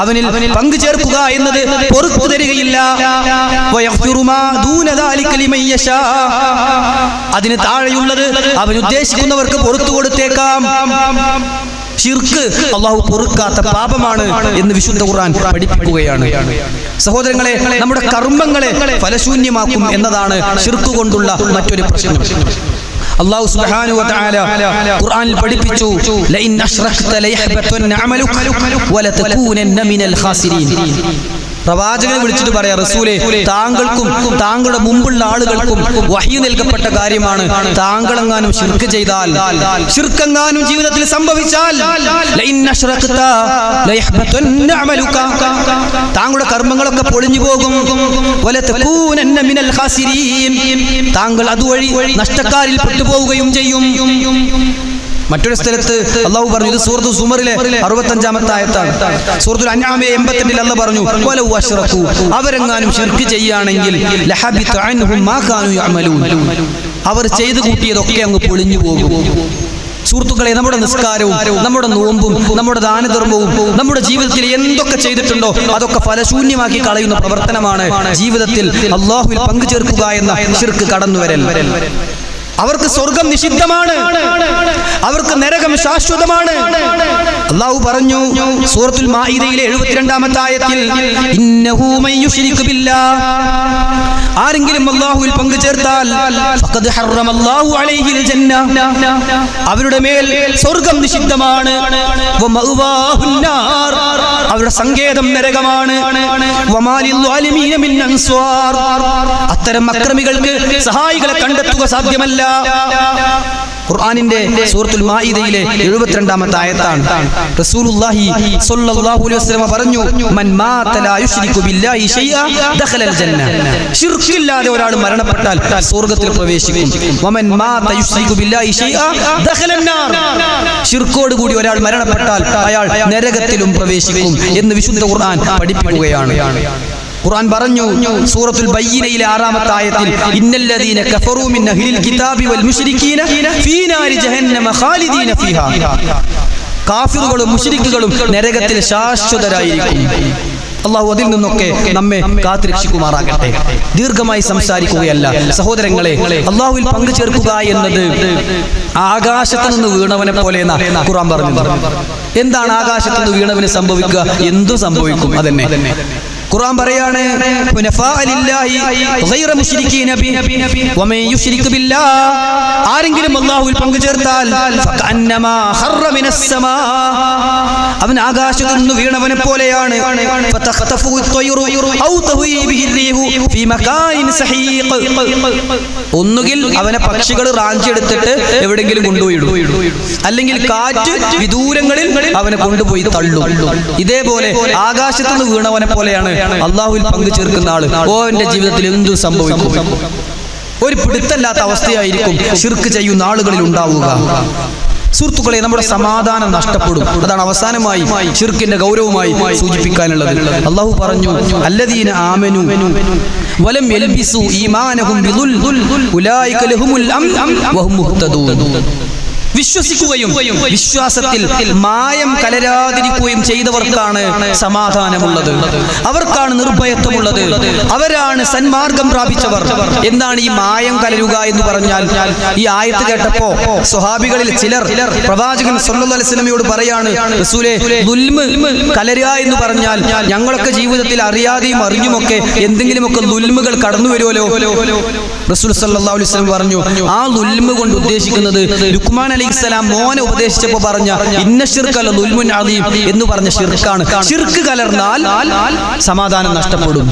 അവനിൽ പങ്കു ചേർക്കുക എന്നത് പുറത്തു തരികയില്ല. വയഗ്ഫിറു മാ ദൂന ദാലിക ലിമൻ യശാ, അതിന് താഴെയുള്ളത് അവൻ ഉദ്ദേശിക്കുന്നവർക്ക് പുറത്തു കൊടുത്തേക്കാം. ശിർക്ക് അല്ലാഹു പൊറുക്കാത്ത പാപമാണ് എന്ന് വിശുദ്ധ ഖുർആൻ പഠിപ്പിക്കുകയാണ്. സഹോദരങ്ങളെ, നമ്മുടെ കർമ്മങ്ങളെ ഫലശൂന്യമാക്കും എന്നതാണ് ശിർക്ക് കൊണ്ടുള്ള മറ്റൊരു പ്രശ്നം. അല്ലാഹു സുബ്ഹാനഹു വ തആല ഖുർആനിൽ പഠിപ്പിച്ചു, ലഇൻ അശ്റക്ത ലയഹ്ബതന്ന അമലുക വലതകൂനന്ന മിനൽ ഖാസിരീൻ. പ്രവാചകനെ വിളിച്ചിട്ട് പറയാ, റസൂലേ, താങ്കൾക്കും താങ്കളുടെ മുമ്പുള്ള ആളുകൾക്കും വഹ്യ് നൽകപ്പെട്ട കാര്യമാണ്. താങ്കളെങ്ങാനും ശിർക്ക് ചെയ്താൽ, ശിർക്കെങ്ങാനും ജീവിതത്തിൽ സംഭവിച്ചാൽ, താങ്കളുടെ കർമ്മങ്ങളൊക്കെ പൊളിഞ്ഞു പോകും. താങ്കൾ അതുവഴി നഷ്ടക്കാരിൽ പെട്ടുപോവുകയും ചെയ്യും. മറ്റൊരു സ്ഥലത്ത് അല്ലാഹു പറഞ്ഞു, ഇത് സൂറത്തുൽ സുമറിലെ 65-ാമത്തെ ആയത്താണ്. സൂറത്തുൽ അൻആമിലെ 88-ൽ അല്ലാഹു പറഞ്ഞു, വലൗ അശ്റകൂ, അവരെങ്ങാനും ശിർക്ക് ചെയ്യുകയാണെങ്കിൽ ലഹബിത അൻഹും മാ കാനൂ യഅമലൂൻ, അവർ ചെയ്തു കൂട്ടിയതൊക്കെ അങ്ങ് പൊളിഞ്ഞു പോകും. സുഹൃത്തുക്കളെ, നമ്മുടെ നിസ്കാരവും നമ്മുടെ നോമ്പും നമ്മുടെ ദാനധർമ്മവും നമ്മുടെ ജീവിതത്തിൽ എന്തൊക്കെ ചെയ്തിട്ടുണ്ടോ അതൊക്കെ ഫലശൂന്യമാക്കി കളയുന്ന പ്രവർത്തനമാണ് ജീവിതത്തിൽ അല്ലാഹുവിൽ പങ്കുചേർക്കുക എന്ന ശിർക്ക് കടന്നുവരൽ. അവർക്ക് സ്വർഗം നിഷിദ്ധമാണ്, അവർക്ക് നരകം ശാശ്വതമാണ്. അല്ലാഹു പറഞ്ഞു സൂറത്തുൽ മാഇദയിലെ 72-ാമത്തെ ആയത്തിൽ, ഇന്നഹു മൻ യുശ്രിക് ബില്ലാഹ്, ആരെങ്കിലും അല്ലാഹുവിൽ പങ്കു ചേർത്താൽ ഫഖദ് ഹറമല്ലാഹു അലൈഹിൽ ജന്ന, അവരുടെ മേൽ സ്വർഗം നിഷിദ്ധമാണ്. വമഅവാഹുൻ നാർ, അവരുടെ സങ്കേതം നരകമാണ്. വമാലിൽ ളാലിമീന മിൻ അൻസ്വാർ, അത്തരം അക്രമികൾക്ക് സഹായികളെ കണ്ടെത്തുക സാധ്യമല്ല. ഖുർആനിന്റെ സൂറത്തുൽ മാഇദയിലെ 72-ാമത്തെ ആയത്താണ്. റസൂലുള്ളാഹി സ്വല്ലല്ലാഹു അലൈഹി വസല്ലം പറഞ്ഞു, മൻ മാത ലാ യുശ്രികു ബില്ലാഹി ശൈഅ ദഖലൽ ജന്ന, ശിർക്കില്ലാതെ ഒരാൾ മരണപ്പെട്ടാൽ സ്വർഗ്ഗത്തിൽ പ്രവേശിക്കും. വമൻ മാത യുശ്രികു ബില്ലാഹി ശൈഅ ദഖലൻ നാർ, ശിർക്കോട് കൂടി ഒരാൾ മരണപ്പെട്ടാൽ അയാൾ നരകത്തിലും പ്രവേശിക്കും എന്ന് വിശുദ്ധ ഖുർആൻ പഠിപ്പിക്കുകയാണ്. ഖുർആൻ പറഞ്ഞു സൂറത്തുൽ ബയ്യിനയിലെ 6-ാമത്തെ ആയത്തിൽ, ഇന്നല്ലദീന കഫറൂ മിൻ അഹ്ലിൽ കിതാബി വൽ മുശ്രികീന ഫീ നാരി ജഹന്നമ ഖാലിദീന ഫീഹാ, കാഫിറുകളും മുശ്രിക്കുകളും നരകത്തിൽ ശാശ്വതരായിരിക്കും. അല്ലാഹു അതിൽ നിന്നൊക്കെ നമ്മെ കാത്തുരക്ഷിക്കുമാറാകട്ടെ. ദീർഘമായി സംസാരിക്കുകയല്ല സഹോദരങ്ങളെ, അല്ലാഹുവിൽ പങ്കു ചേർക്കുക എന്നത് ആകാശത്ത് നിന്ന് വീണവനെ പോലെ ഖുർആൻ പറഞ്ഞു. എന്താണ് ആകാശത്ത് നിന്ന് വീണവന് സംഭവിക്കുക? എന്തു സംഭവിക്കും? അതന്നെ ഖുർആൻ പറയാണ്, ആരെങ്കിലും അല്ലാഹുവിൽ പങ്കു ചേർത്താൽ അവൻ ആകാശത്ത് നിന്ന് വീണവനെ പോലെയാണ്. ഒന്നുകിൽ അവനെ പക്ഷികൾ റാഞ്ചിയെടുത്തിട്ട് എവിടെങ്കിലും കൊണ്ടുപോയിടും, അല്ലെങ്കിൽ കാറ്റ് വിദൂരങ്ങളിൽ അവനെ കൊണ്ടുപോയി തള്ളും. ഇതേപോലെ ആകാശത്ത് നിന്ന് വീണവനെ പോലെയാണ് അല്ലാഹുവിൽ പങ്കു ചേർക്കുന്ന ആള്. ഓന്റെ ജീവിതത്തിൽ എന്തു സംഭവിക്കും? ഒരു പിടുത്തല്ലാത്ത അവസ്ഥയായിരിക്കും ശിർക്ക് ചെയ്യുന്ന ആളുകളിൽ ഉണ്ടാവുക. സുഹൃത്തുക്കളെ, നമ്മുടെ സമാധാനം നഷ്ടപ്പെടും. അതാണ് അവസാനമായി ശിർക്കിന്റെ ഗൗരവമായി സൂചിപ്പിക്കാനുള്ളത്. അല്ലാഹു പറഞ്ഞു, അല്ലദീന ആമനു വലം യൽബിസു ഈമാനഹും ബിദുൽ ഉലൈക ലഹുമുൽ അംൻ വഹും മുഹ്തദൂൻ, വിശ്വസിക്കുകയും വിശ്വാസത്തിൽ മായം കലരാതിരിക്കുകയും ചെയ്തവർക്കാണ് സമാധാനമുള്ളത്, അവർക്കാണ് നിർഭയത്വമുള്ളത്, അവരാണ് സന്മാർഗം പ്രാപിച്ചവർ. എന്താണ് ഈ മായം കലരുക എന്ന് പറഞ്ഞാൽ? ഈ ആയത്ത് കേട്ടപ്പോ സ്വഹാബികളിൽ ചിലർ പ്രവാചകൻ സല്ലല്ലാഹു അലൈഹി വസല്ലമയോട് പറയാണ്, റസൂലേ, ദുൽമ് കലരുക എന്ന് പറഞ്ഞാൽ ഞങ്ങളൊക്കെ ജീവിതത്തിൽ അറിയാതെയും അറിഞ്ഞുമൊക്കെ എന്തെങ്കിലുമൊക്കെ ദുൽമുകൾ കടന്നു വരുമല്ലോ. റസൂൽ സല്ലല്ലാഹു അലൈഹി വസല്ലം പറഞ്ഞു, ആ ദുൽമ് കൊണ്ട് ഉദ്ദേശിക്കുന്നത് ലുക്മാൻ അലൈഹിസ്സലാം മോനെ ഉപദേശിച്ചപ്പോ പറഞ്ഞ ഇന്ന ശിർക ലദുൽമുൻ അദീം എന്ന് പറഞ്ഞ ശിർക്കാണ്. ശിർക്ക് കലർന്നാൽ സമാധാനം നഷ്ടപ്പെടും,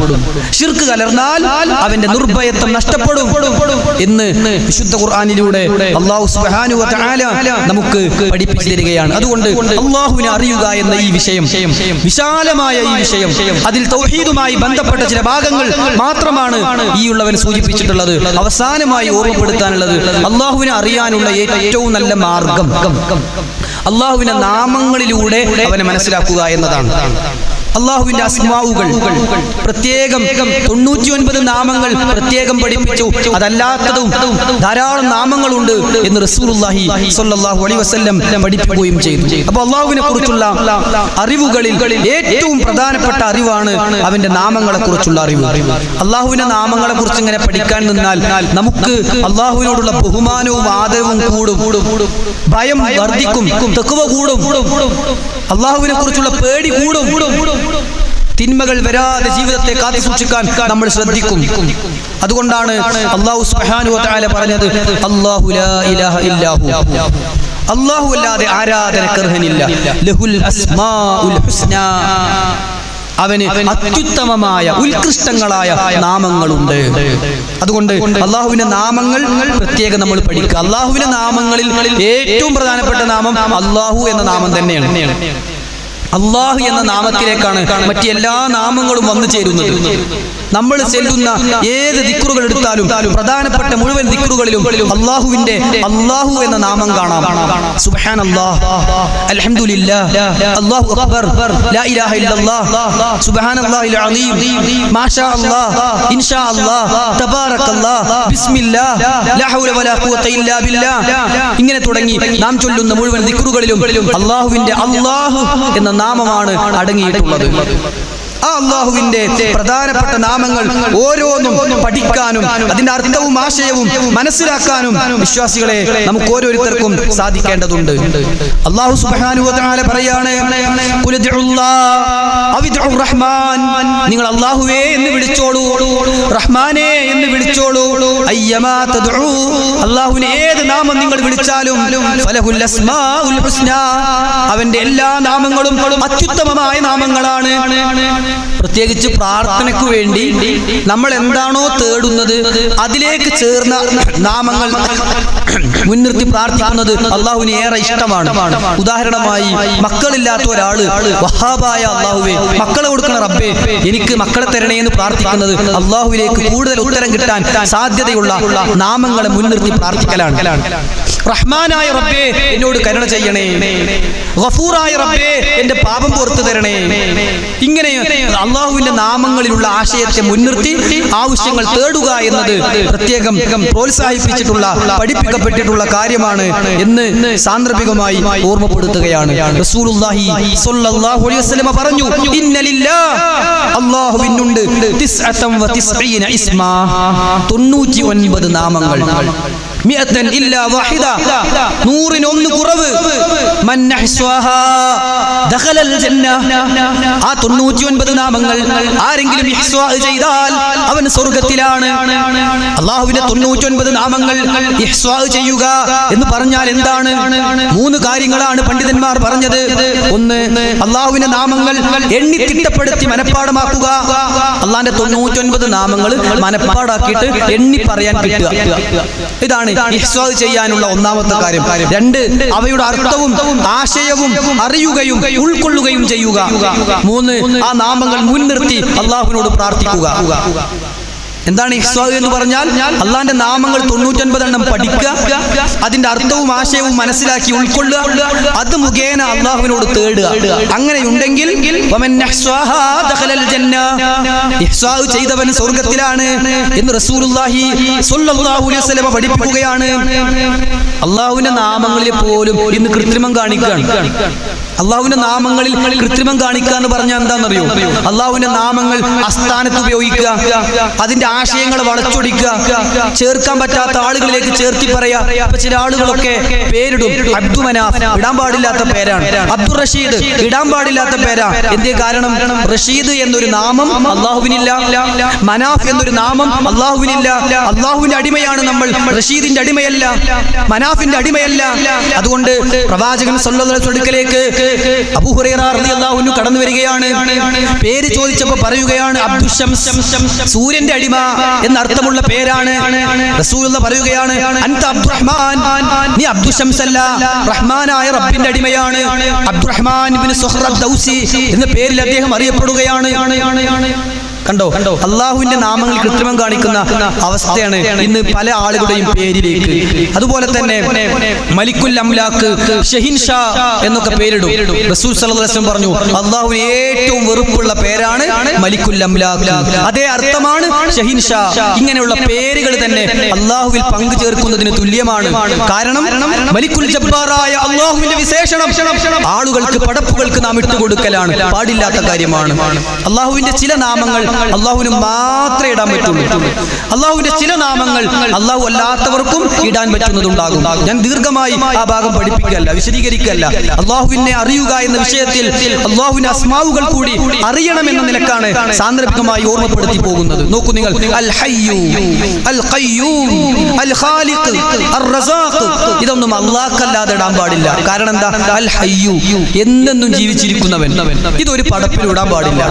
ശിർക്ക് കലർന്നാൽ അവന്റെ നിർഭയത്വം നഷ്ടപ്പെടും എന്ന് വിശുദ്ധ ഖുർആനിലൂടെ അല്ലാഹു സുബ്ഹാനഹു വ തആല നമുക്ക് പഠിപ്പിച്ചു തരികയാണ്. അതുകൊണ്ട് അല്ലാഹുവിനെ അറിയുക എന്ന ഈ വിഷയം, വിശാലമായ ഈ വിഷയം, അതിൽ തൗഹീദുമായി ബന്ധപ്പെട്ട ചില ഭാഗങ്ങൾ മാത്രമാണ് ഈ ഉള്ളവൻ സൂചിപ്പിച്ചിട്ടുള്ളത്. അവസാനമായി ഓർമ്മപ്പെടുത്താനുള്ളത്, അല്ലാഹുവിനെ അറിയാനുള്ള ഏറ്റവും നല്ല മാർഗം അല്ലാഹുവിന്റെ നാമങ്ങളിലൂടെ അവനെ മനസ്സിലാക്കുക എന്നതാണ്. അല്ലാഹുവിന്റെ അസ്മാഉകൾ പ്രത്യേകം 99 നാമങ്ങൾ പ്രത്യേകം പഠിപ്പിച്ചു. അതല്ലാത്തതും ധാരാളം നാമങ്ങളുണ്ട് എന്ന് റസൂലുള്ളാഹി സ്വല്ലല്ലാഹു അലൈഹി വസല്ലം പഠിപ്പിക്കുകയും ചെയ്തു. അപ്പോൾ അല്ലാഹുവിനെ കുറിച്ചുള്ള അറിവുകളിൽ ഏറ്റവും പ്രധാനപ്പെട്ട അറിവാണ് അവന്റെ നാമങ്ങളെ കുറിച്ചുള്ള അറിവ്. അല്ലാഹുവിന്റെ നാമങ്ങളെ കുറിച്ച് ഇങ്ങനെ പഠിക്കാൻ നിന്നാൽ നമുക്ക് അല്ലാഹുവിനോടുള്ള ബഹുമാനവും ആദരവും കൂടും, ഭയം വർദ്ധിക്കും, തഖ്വ കൂടും, അല്ലാഹുവിനെ കുറിച്ചുള്ള പേടി കൂടും, തിന്മകൾ വരാതെ ജീവിതത്തെ കാത്തു സൂക്ഷിക്കാൻ നമ്മൾ ശ്രദ്ധിക്കും. അതുകൊണ്ടാണ് അല്ലാഹു സുബ്ഹാനഹു വ തആല പറഞ്ഞത്, അല്ലാഹു ലാ ഇലാഹ ഇല്ലാഹു, അല്ലാഹു അല്ലാതെ ആരാധനക്കർഹനില്ല, ലഹുൽ അസ്മാഉൽ ഹുസ്നാ, അവന് അത്യുത്തമമായ ഉത്കൃഷ്ടങ്ങളായ നാമങ്ങളുണ്ട്. അതുകൊണ്ട് അള്ളാഹുവിന്റെ നാമങ്ങൾ പ്രത്യേകം നമ്മൾ പഠിക്കുക. അള്ളാഹുവിന്റെ നാമങ്ങളിൽ ഏറ്റവും പ്രധാനപ്പെട്ട നാമം അള്ളാഹു എന്ന നാമം തന്നെയാണ്. അള്ളാഹു എന്ന നാമത്തിലേക്കാണ് മറ്റെല്ലാ നാമങ്ങളും വന്നു ചേരുന്നത്. നമ്മൾ ചെല്ലുന്ന ഏത് ദിക്റുകൾ എടുത്താലും പ്രധാനപ്പെട്ട മുഴുവൻ ദിക്റുകളിലും അള്ളാഹുവിന്റെ അള്ളാഹു എന്ന നാമം കാണാം. സുബ്ഹാനല്ലാഹ്, അൽഹംദുലില്ലാഹ്, അല്ലാഹു അക്ബർ, ലാ ഇലാഹ ഇല്ലല്ലാഹ്, സുബ്ഹാനല്ലാഹിൽ അലീം, മാഷാ അല്ലാഹ്, ഇൻഷാ അല്ലാഹ്, തബാറകല്ലാഹ്, ബിസ്മില്ലാഹ്, ലാ ഹൗല വലാ ഖുവത ഇല്ലാ ബില്ലാഹ്. ഇങ്ങനെ തുടങ്ങി നാം ചൊല്ലുന്ന മുഴുവൻ ദിക്റുകളിലും അള്ളാഹുവിന്റെ അള്ളാഹു എന്ന നാമമാണ് അടങ്ങിയിട്ടുള്ളത്. ആ അള്ളാഹുവിന്റെ പ്രധാനപ്പെട്ട നാമങ്ങൾ ഓരോന്നും പഠിക്കാനും അതിന്റെ അർത്ഥവും ആശയവും മനസ്സിലാക്കാനും വിശ്വാസികളെ നമുക്ക് ഓരോരുത്തർക്കും സാധിക്കേണ്ടതുണ്ട്. അല്ലാഹു സുബ്ഹാനഹു വ തആല പറയാണ്, റഹ്മാൻ, നിങ്ങൾ അല്ലാഹുവേ എന്ന് വിളിച്ചോളൂ, റഹ്മാനേ എന്ന് വിളിച്ചോളൂ. അയ്യമാ തദ്ഉ, അല്ലാഹുവിനെ ഏത് നാമം നിങ്ങൾ വിളിച്ചാലും ഫലഹുൽ അസ്മാഉൽ ഹുസ്നാ, അവന്റെ എല്ലാ നാമങ്ങളും അത്യുത്തമമായ നാമങ്ങളാണ്. പ്രത്യേകിച്ച് പ്രാർത്ഥനയ്ക്ക് വേണ്ടി നമ്മൾ എന്താണോ തേടുന്നത് അതിലേക്ക് ചേർന്ന നാമങ്ങൾ മുൻനിർത്തി പ്രാർത്ഥിക്കുന്നത് അള്ളാഹുവിന് ഏറെ ഇഷ്ടമാണ്. ഉദാഹരണമായി, മക്കളില്ലാത്ത ഒരാള് വഹാബായ അള്ളാഹുവേ മക്കളെ കൊടുക്കണ റബ്ബേ എനിക്ക് മക്കളെ തരണേ എന്ന് പ്രാർത്ഥിക്കുന്നത് അള്ളാഹുവിലേക്ക് കൂടുതൽ ഉത്തരം കിട്ടാൻ സാധ്യതയുള്ള നാമങ്ങളെ മുൻനിർത്തി പ്രാർത്ഥിക്കലാണ്. റഹ്മാനായ റബ്ബേ എന്നോട് കരുണ ചെയ്യണേ, ഗഫൂറായ റബ്ബേ എന്റെ പാപം പുറത്തു തരണേ. ഇങ്ങനെ അള്ളാഹുവിന്റെ നാമങ്ങളിലുള്ള ആശയത്തെ മുൻനിർത്തി ആവശ്യങ്ങൾ തേടുക എന്നത് പ്രത്യേകം പ്രോത്സാഹിപ്പിച്ചിട്ടുള്ള പഠിപ്പിക്കപ്പെട്ടിട്ടുള്ള കാര്യമാണ് എന്ന് സാന്ദർഭികമായി ഓർമ്മപ്പെടുത്തുകയാണ്. റസൂലുള്ളാഹി സ്വല്ലല്ലാഹു അലൈഹി വസല്ലം പറഞ്ഞു, ഇന്നലില്ലാഹ്, അല്ലാഹുവിനുണ്ട് 99 ഇസ്മാ, 99 നാമങ്ങൾ. 100 ഇല്ലാ വാഹിദ, 100 കുറവ്. മൻ അഹ്സാഹാ ദഖലൽ ജന്ന, ആ 99 നാമങ്ങൾ ആരെങ്കിലും ഇഹ്സാ ചെയ്താൽ അവൻ സ്വർഗ്ഗത്തിലാണ്. അല്ലാഹുവിന്റെ 99 നാമങ്ങൾ ഇഹ്സാ ചെയ്യുക എന്ന് പറഞ്ഞാൽ എന്താണ്? 3 കാര്യങ്ങളാണ് പണ്ഡിതന്മാർ പറഞ്ഞത്. ഒന്ന്, അല്ലാഹുവിന്റെ നാമങ്ങൾ എണ്ണി തിട്ടപ്പെടുത്തി മനഃപ്പാടമാക്കുക. അല്ലാഹുവിന്റെ 99 നാമങ്ങൾ മനഃപ്പാടാക്കിയിട്ട് എണ്ണി പറയാൻ കിട്ടുക. ഇതാണ് ഇഹ്സാ ചെയ്യാനുള്ള ഒന്നാമത്തെ കാര്യം. 2, അവയുടെ അർത്ഥവും ആശയവും അറിയുകയും ഉൾക്കൊള്ളുകയും ചെയ്യുക. 3, ആ നാമങ്ങൾ മുൻനിർത്തി അള്ളാഹുവിനോട് പ്രാർത്ഥിക്കുക. എന്താണ് ഇഹ്സാ എന്ന് പറഞ്ഞാൽ? അള്ളാന്റെ നാമങ്ങൾ 99 എണ്ണം പഠിക്കുക, അതിന്റെ അർത്ഥവും ആശയവും മനസ്സിലാക്കി ഉൾക്കൊള്ളുക, അത് മുഖേന അള്ളാഹുവിനോട് തേടുക. അങ്ങനെയുണ്ടെങ്കിൽ ഇഹ്സാ ചെയ്തവൻ സ്വർഗ്ഗത്തിലാണ് എന്ന് റസൂലുള്ളാഹി സ്വല്ലല്ലാഹു അലൈഹി വസല്ലം പഠിപ്പിക്കുകയാണ്. അള്ളാഹുവിന്റെ നാമങ്ങളിൽ പോലും ഇന്ന് കൃത്രിമം കാണിക്കുകയാണ്. അള്ളാഹുവിന്റെ നാമങ്ങളിൽ കൃത്രിമം കാണിക്കുക എന്ന് പറഞ്ഞാൽ എന്താണെന്നറിയോ? അള്ളാഹുവിന്റെ നാമങ്ങൾ അസ്ഥാനത്ത് ഉപയോഗിക്കുക, അതിന്റെ ആശയങ്ങൾ വളച്ചൊടിക്കുക, ചേർക്കാൻ പറ്റാത്ത ആളുകളിലേക്ക് ചേർത്തി പറയാ. ചില ആളുകളൊക്കെ പേരിടും, അബ്ദു മനാഫ് ഇടാൻ പാടില്ലാത്ത പേരാണ്, അബ്ദുർ റഷീദ് ഇടാൻ പാടില്ലാത്ത പേരാ. എന്തേ കാരണം? റഷീദ് എന്നൊരു നാമം അള്ളാഹുവിനില്ല, മനാഫ് എന്നൊരു നാമം അള്ളാഹുവിനില്ല. അള്ളാഹുവിന്റെ അടിമയാണ് നമ്മൾ, റഷീദിന്റെ അടിമയല്ല, മനാഫിന്റെ അടിമയല്ല. അതുകൊണ്ട് പ്രവാചകൻ സ്വല്ലല്ലാഹു അലൈഹി വസല്ലം അടുക്കലേക്ക് അബൂ ഹുറൈറ റളിയല്ലാഹു അൻഹു കടന്നു വരികയാണ്. പേര് ചോദിച്ചപ്പോൾ പറയുകയാണ് അബ്ദുശംസ്, സൂര്യന്റെ അടിമ എന്നർത്ഥമുള്ള പേരാണ്. റസൂലുള്ളാഹി പറയുകയാണ്, അൻത അബ്ദുറഹ്മാൻ, നീ അബ്ദുശംസ് അല്ല, റഹ്മാനായ റബ്ബിന്റെ അടിമയാണ്. അബ്ദുറഹ്മാൻ ഇബ്നു സുഹ്റ ദൗസി എന്ന പേരിൽ അദ്ദേഹം അറിയപ്പെടുകയാണ്. കണ്ടോ, അള്ളാഹുവിന്റെ നാമങ്ങൾ കൃത്രിമം കാണിക്കുന്ന അവസ്ഥയാണ് ഇന്ന് പല ആളുകളുടെയും പേരിലേക്ക്. അതുപോലെ തന്നെ മലിക്കുൽ അംലാക്ക്, ഷഹിൻഷാ എന്നൊക്കെ പേരിടും. റസൂൽ സല്ലല്ലാഹു അലൈഹി വസല്ലം പറഞ്ഞു, അള്ളാഹുവിന് ഏറ്റവും വെറുപ്പുള്ള പേരാണ് മലിക്കുൽ അംലാക്ക്, അതേ അർത്ഥമാണ് ഷഹിൻഷാ. ഇങ്ങനെയുള്ള പേരുകൾ തന്നെ അള്ളാഹുവിൽ പങ്കു ചേർക്കുന്നതിന് തുല്യമാണ്. കാരണം മലിക്കുൽ ജബ്ബാറായ അള്ളാഹുവിന്റെ വിശേഷണം ആളുകൾക്ക്, പടപ്പുകൾക്ക് നാം ഇട്ടുകൊടുക്കലാണ്, പാടില്ലാത്ത കാര്യമാണ്. അള്ളാഹുവിന്റെ ചില നാമങ്ങൾ അള്ളാഹുവിന് മാത്രമേ ഇടാൻ പറ്റുള്ളൂ. അള്ളാഹുവിന്റെ ചില നാമങ്ങൾ അള്ളാഹു അല്ലാത്തവർക്കും ഇടാൻ പറ്റുന്നതുണ്ടാകും. ഞാൻ ദീർഘമായി ആ ഭാഗം പഠിപ്പിക്കല്ല, വിശദീകരിക്കല്ല. അള്ളാഹുവിനെ അറിയുക എന്ന വിഷയത്തിൽ അള്ളാഹുവിന്റെ അസ്മാവുകൾ കൂടി അറിയണമെന്ന നിലക്കാണ് സാന്ദർഭികമായി ഓർമ്മപ്പെടുത്തി പോകുന്നത്. നോക്കൂ നിങ്ങൾ, അൽ ഹയ്യു, അൽ ഖയ്യൂം, അൽ ഖാലിഖ്, അർ റസാഖ്, ഇതൊന്നും അല്ലാഹുക്കല്ലാതെ ഇടാൻ പാടില്ല. കാരണം എന്താ? അൽ ഹയ്യു, എന്നെന്നും ജീവിച്ചിരിക്കുന്നവൻ, ഇതൊരു പടപ്പിൽ ഇടാൻ പാടില്ല.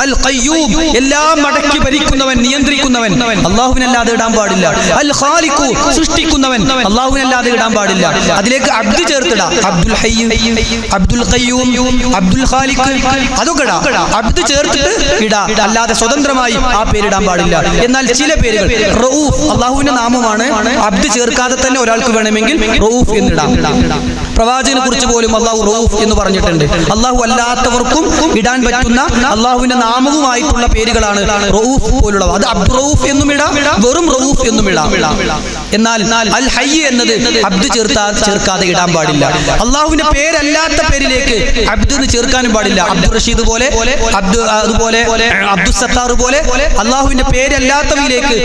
അൽ ഖയ്യൂം, എല്ലാം അടക്കി ഭരിക്കുന്നവൻ, നിയന്ത്രിക്കുന്നവൻ, അല്ലാഹുവിനല്ലാതെ ഇടാൻ പാടില്ല. അൽ ഖാലിഖു, സൃഷ്ടിക്കുന്നവൻ, അല്ലാഹുവിനല്ലാതെ ഇടാൻ പാടില്ല. അതിലേക്ക് അബ്ദു ചേർത്തിടാം. അബ്ദുൽ ഹയ്യ്, അബ്ദുൽ ഖയ്യൂം, അബ്ദുൽ ഖാലിഖ്, അതൊക്കെ ഇടാം. അബ്ദു ചേർത്തിട്ട് ഇടാ, അല്ലാതെ സ്വതന്ത്രമായി ആ പേരിടാൻ പാടില്ല. എന്നാൽ ചില പേരുകൾ, റഊഫ് അല്ലാഹുവിന്റെ നാമമാണ്, അബ്ദു ചേർക്കാതെ തന്നെ ഒരാൾക്ക് വേണമെങ്കിൽ റഊഫ് എന്നിടാം. പ്രവാചകനെ കുറിച്ച് പോലും അല്ലാഹു റഊഫ് എന്ന് പറഞ്ഞിട്ടുണ്ട്. അല്ലാഹു അല്ലാത്തവർക്കും ഇടാൻ പറ്റുന്ന അല്ലാഹുവിന്റെ നാമവുമായിട്ടുള്ള പേരുകളാണ് റഊഫ് പോലുള്ളവ. അത് അബ്ദുറഊഫ് എന്നും ഇടാം, വെറും റഊഫ് എന്നും ഇടാം. എന്നാൽ അൽ ഹയ്യ് എന്നത് അബ്ദു ചേർക്കാതെ ഇടാൻ പാടില്ല. അല്ലാഹുവിന്റെ പേരല്ലാത്ത പേരിലേക്ക് അബ്ദുന്ന് ചേർക്കാനും പാടില്ല. അബ്ദുർ റഷീദ് പോലെ, അതുപോലെ അബ്ദുൽ സത്താർ പോലെ അല്ലാഹുവിന്റെ പേരല്ലാത്തവയിലേക്ക്